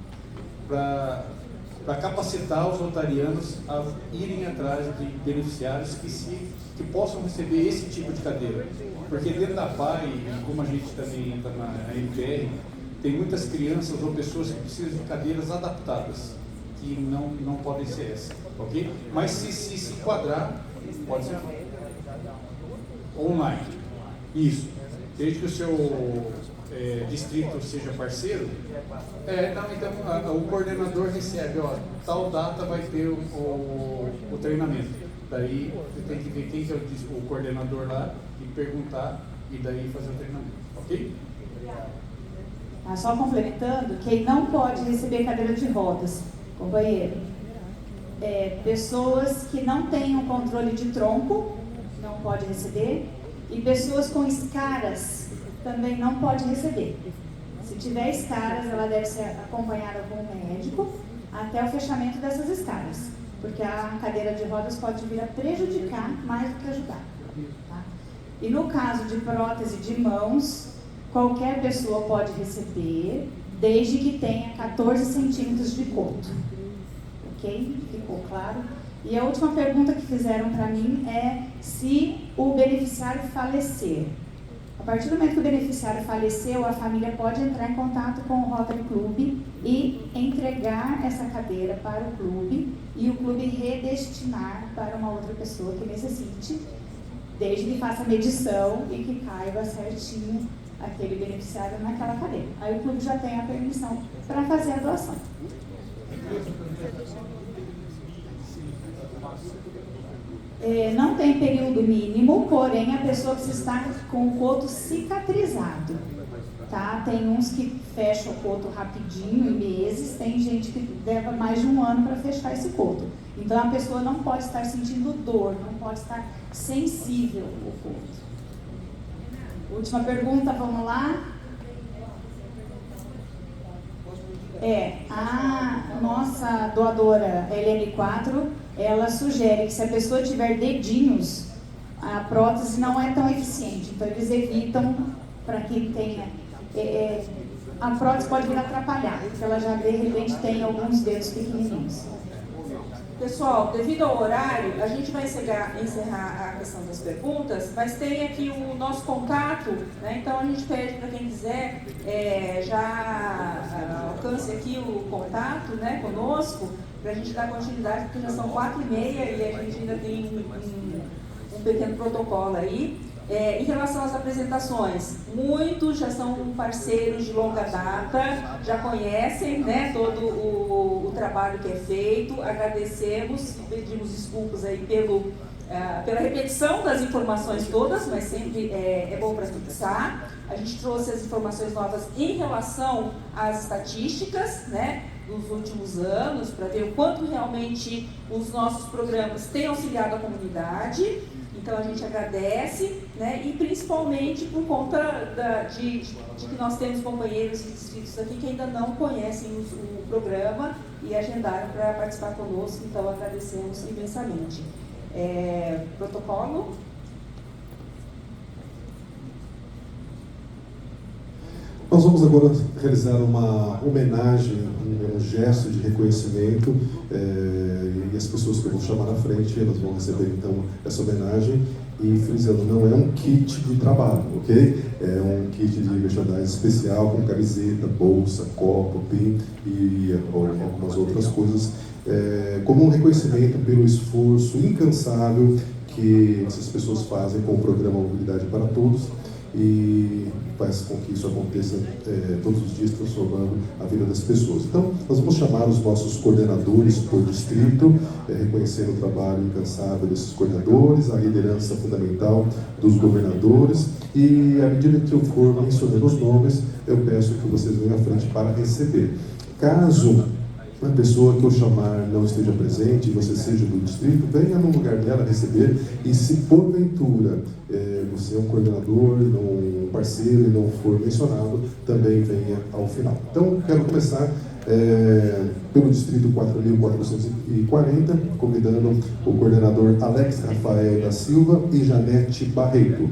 para capacitar os rotarianos a irem atrás de beneficiários que possam receber esse tipo de cadeira. Porque dentro da PAI, como a gente também entra na MPR, tem muitas crianças ou pessoas que precisam de cadeiras adaptadas, que não podem ser essa, ok? Mas se enquadrar, pode ser online. Isso. Desde que o seu distrito seja parceiro, então o coordenador recebe, tal data vai ter o treinamento. Daí você tem que ver quem que é o coordenador lá e perguntar e daí fazer o treinamento, ok?
Só complementando, quem não pode receber cadeira de rodas, companheiro, pessoas que não tenham controle de tronco, não pode receber, e pessoas com escaras também não pode receber. Se tiver escaras, ela deve ser acompanhada com um médico até o fechamento dessas escaras, porque a cadeira de rodas pode vir a prejudicar mais do que ajudar. Tá? E no caso de prótese de mãos, qualquer pessoa pode receber, desde que tenha 14 centímetros de coto. Ok? Ficou claro? E a última pergunta que fizeram para mim é se o beneficiário falecer. A partir do momento que o beneficiário faleceu, a família pode entrar em contato com o Rotary Club e entregar essa cadeira para o clube e o clube redestinar para uma outra pessoa que necessite, desde que faça medição e que caiba certinho aquele beneficiário naquela cadeira. Aí o clube já tem a permissão para fazer a doação. Não tem período mínimo, porém a pessoa precisa estar com o coto cicatrizado. Tá? Tem uns que fecham o coto rapidinho, em meses, tem gente que leva mais de um ano para fechar esse coto. Então a pessoa não pode estar sentindo dor, não pode estar sensível ao coto. Última pergunta, vamos lá. A nossa doadora LN4, ela sugere que se a pessoa tiver dedinhos, a prótese não é tão eficiente. Então eles evitam para quem tenha... a prótese pode vir atrapalhar, porque ela já de repente tem alguns dedos pequenininhos.
Pessoal, devido ao horário, a gente vai encerrar a questão das perguntas, mas tem aqui o nosso contato, né? Então a gente pede para quem quiser já alcance aqui o contato, né, conosco, para a gente dar continuidade, porque já são 4h30 e a gente ainda tem um pequeno protocolo aí. Em relação às apresentações, muitos já são parceiros de longa data, já conhecem, né, todo o trabalho que é feito. Agradecemos e pedimos desculpas aí pela repetição das informações todas, mas sempre é bom para fixar. A gente trouxe as informações novas em relação às estatísticas, né, dos últimos anos, para ver o quanto realmente os nossos programas têm auxiliado a comunidade. Então a gente agradece, né, e principalmente por conta de que nós temos companheiros e distritos aqui que ainda não conhecem o programa e agendaram para participar conosco, então agradecemos imensamente. Protocolo.
Nós vamos agora realizar uma homenagem, um gesto de reconhecimento, e as pessoas que eu vou chamar na frente, elas vão receber então essa homenagem. E frisando, não é um kit de trabalho, ok? É um kit de merchandising especial com camiseta, bolsa, copo, pin e algumas outras coisas, como um reconhecimento pelo esforço incansável que essas pessoas fazem com o programa Mobilidade para Todos, e faz com que isso aconteça todos os dias, transformando a vida das pessoas. Então, nós vamos chamar os nossos coordenadores por distrito, reconhecendo o trabalho incansável desses coordenadores, a liderança fundamental dos governadores, e à medida que eu for mencionando os nomes, eu peço que vocês venham à frente para receber. Caso a pessoa que eu chamar não esteja presente e você seja do distrito, venha no lugar dela receber, e se porventura você é um coordenador, um parceiro e não for mencionado, também venha ao final. Então, quero começar pelo distrito 4.440, convidando o coordenador Alex Rafael da Silva e Janete Barreto.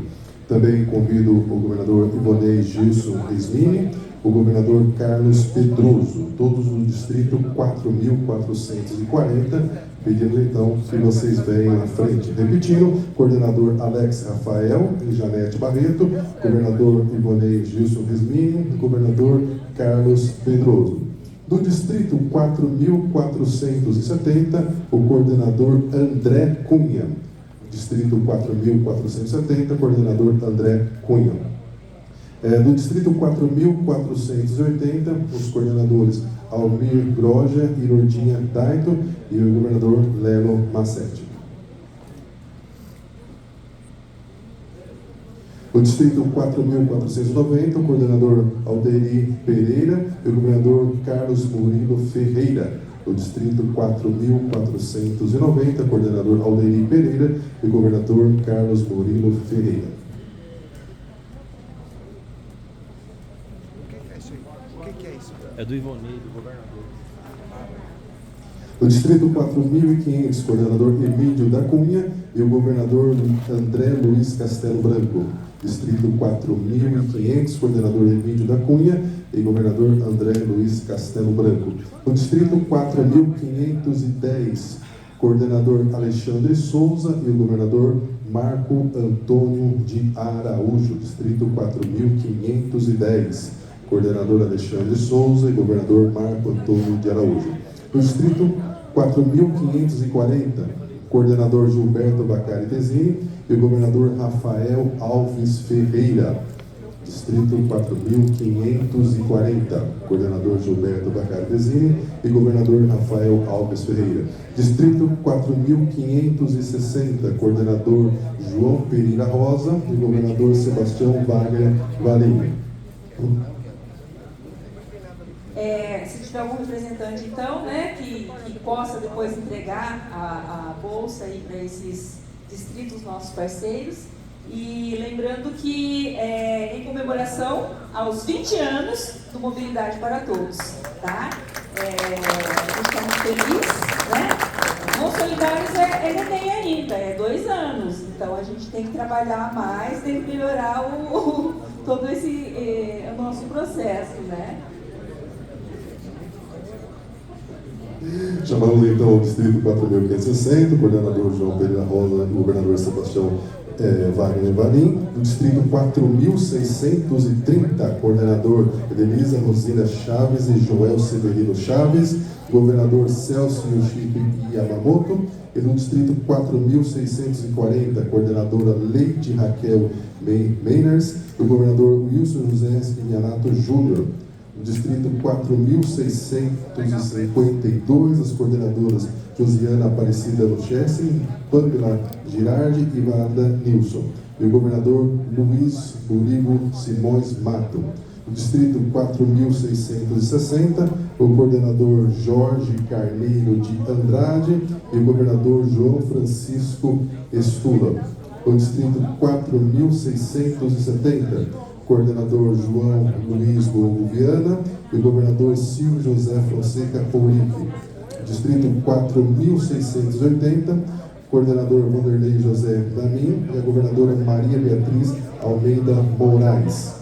Também convido o governador Ivonei Gilson Resmini, o governador Carlos Pedroso, todos do distrito 4.440, pedindo então que vocês venham à frente. Repetindo, coordenador Alex Rafael e Janete Barreto, governador Ivonei Gilson Resmini, governador Carlos Pedroso. Do distrito 4.470, o coordenador André Cunha. Distrito 4.470, coordenador André Cunha. Do distrito 4.480, os coordenadores Almir Groja e Lourdinha Daito e o governador Lelo Massetti. O distrito 4.490, o coordenador Alderi Pereira e o governador Carlos Murilo Ferreira. O distrito 4.490, coordenador Alderi Pereira e o governador Carlos Murilo Ferreira.
É do Ivonei, do governador.
O distrito 4.500, coordenador Emílio da Cunha e o governador André Luiz Castelo Branco. Distrito 4.500, coordenador Emílio da Cunha e governador André Luiz Castelo Branco. O distrito 4.510, coordenador Alexandre Souza e o governador Marco Antônio de Araújo. Distrito 4.510. Coordenador Alexandre Souza e governador Marco Antônio de Araújo. No distrito 4.540, coordenador Gilberto Bacari Tesini e o governador Rafael Alves Ferreira. Distrito 4.540, coordenador Gilberto Bacari Desini e governador Rafael Alves Ferreira. Distrito 4.560, coordenador João Pereira Rosa e governador Sebastião Wagner Valim.
Se tiver algum representante, então, né, que possa depois entregar a bolsa para esses distritos nossos parceiros. E lembrando que em comemoração aos 20 anos do Mobilidade para Todos, tá? A gente está muito feliz, né? Não Solidários é neném ainda, é 2 anos, então a gente tem que trabalhar mais, tem que melhorar todo esse o nosso processo, né?
Chamamos então o Distrito 4.560, coordenador João Pereira Rosa e governador Sebastião Wagner Valim. Do Distrito 4.630, coordenador Edelisa Rosina Chaves e Joel Severino Chaves, governador Celso Yoshiki Yamamoto. E no Distrito 4.640, coordenadora Leite Raquel Meiners e o governador Wilson José Spinianato Júnior. No Distrito 4.652, as coordenadoras Josiana Aparecida Luchessi, Pamela Girardi e Varda Nilson. E o governador Luiz Urigo Simões Mato. No Distrito 4.660, o coordenador Jorge Carneiro de Andrade e o governador João Francisco Estula. No Distrito 4.670, coordenador João Luiz Viana e o governador Silvio José Fonseca Ourique. Distrito 4.680, coordenador Vanderlei José Damin e a governadora Maria Beatriz Almeida Moraes.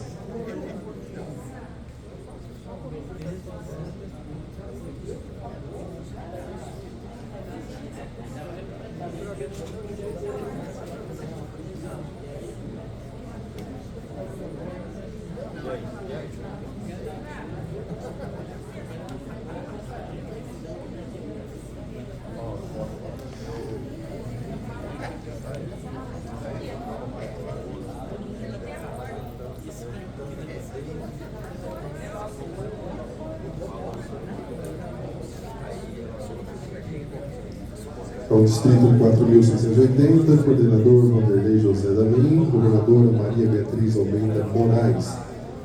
Ao Distrito 4.680, coordenador Vanderlei José Damin, governadora Maria Beatriz Almeida Moraes.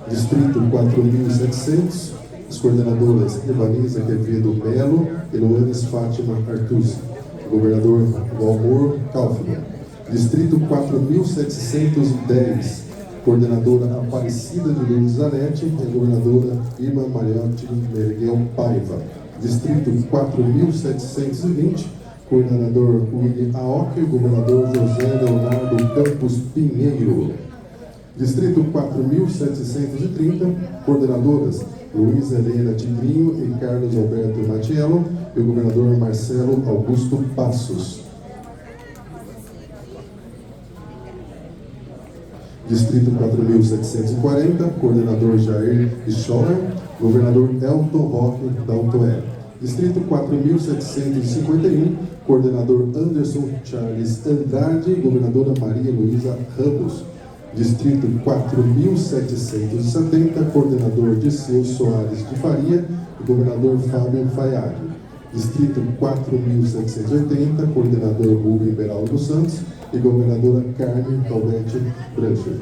Distrito 4.700, as coordenadoras Evanisa Quevedo Melo e Loanes Fátima Artusi, governador Valmor Kaufmann. Distrito 4.710, coordenadora Aparecida de Lourdes Zanetti e a governadora Irma Mariotti Merguel Paiva. Distrito 4.720, coordenador William Aoki e o governador José Leonardo Campos Pinheiro. Distrito 4.730, coordenadoras Luísa Helena Tigrinho e Carlos Alberto Matiello e o governador Marcelo Augusto Passos. Distrito 4.740, coordenador Jair Scholler, governador Elton Roque Daltoé. Distrito 4.751, coordenador Anderson Charles Andrade, governadora Maria Luísa Ramos. Distrito 4.770, coordenador Disseu Soares de Faria e governador Fábio Fayad. Distrito 4.780, coordenador Rubem Beraldo Santos e governadora Carmen Calvete Brancher.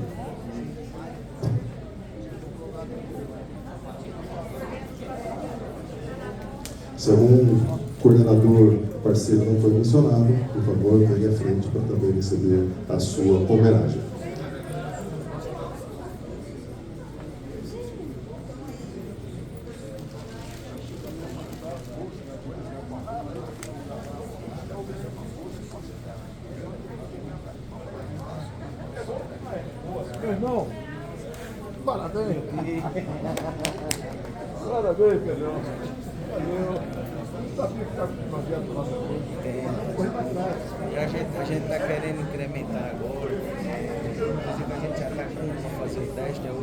Se algum coordenador parceiro não foi mencionado, por favor, venha à frente para também receber a sua homenagem.
Meu irmão, parabéns. Parabéns, Pedrão. Valeu. Sabia que estava com uma dieta do nosso curso. Corre para trás.
A gente está querendo incrementar agora. Inclusive, a gente já está com fazer o teste, é o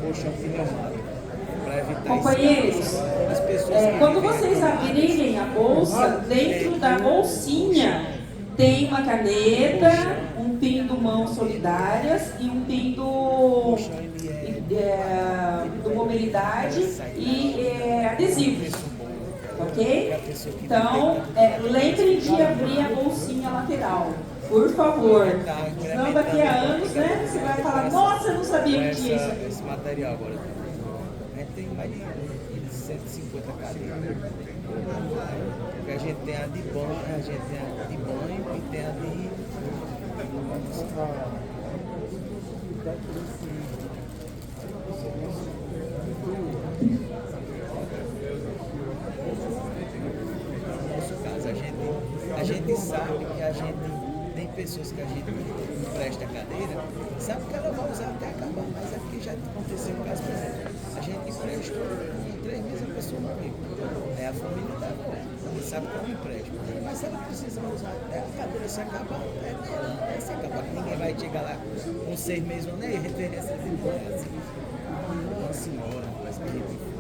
colchão pneumático. Para evitar
Companheiros,
as pessoas
quando vocês abrirem a bolsa, dentro da bolsinha tem uma caneta, um pin do Mãos Solidárias e um pin do do Mobilidade e adesivos, ok? Então, lembrem de abrir a bolsinha lateral, por favor. Senão daqui a anos, né, você vai falar, nossa, eu não sabia que tinha isso aqui.
Esse material agora, a gente tem mais de 150 cadeiras. Porque a gente tem a de banho, a gente tem a de banho e tem a de... No nosso caso, a gente sabe que a gente tem pessoas que a gente empresta a cadeira, sabe que ela vai usar até acabar, mas é porque já aconteceu o caso, por exemplo, a gente empresta, em 3 meses a pessoa morreu. É a família da avó, sabe que é um empréstimo, mas ela precisa usar até a cadeira se acabar, até se acabar, que ninguém vai chegar lá com 6 meses, ou nem referência de banho, assim, uma senhora, mas que a gente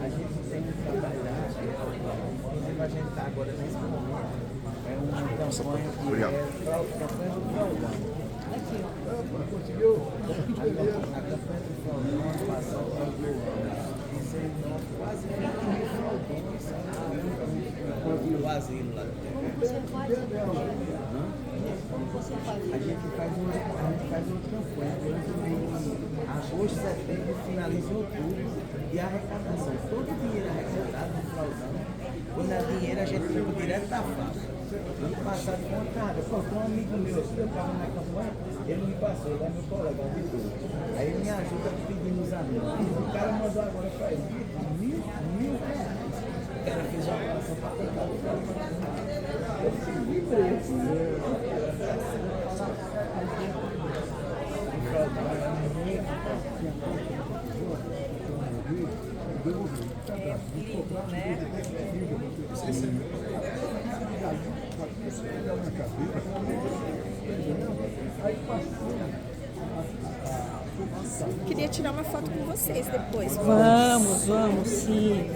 a gente tem que trabalhar, inclusive a gente está agora nesse momento, é uma campanha que é campanha do Fraudão.
Conseguiu?
A campanha do Fraudão, ano passado, fizeram quase 20 mil fraudões do asilo lá do A gente faz uma campanha em agosto, setembro, finaliza em outubro, e a arrecadação, todo o dinheiro arrecadado do fraudão, quando é dinheiro a gente pega direto da fábrica. Ano passado com uma carga, foi um amigo meu, eu estava na campanha, ele me passou, ele é meu colega, auditor. Aí ele me ajuda pedindo os amigos. O cara mandou agora para ele, mil reais. O cara fez uma operação para tentar o
Queria tirar uma foto com vocês depois.
Vamos, sim.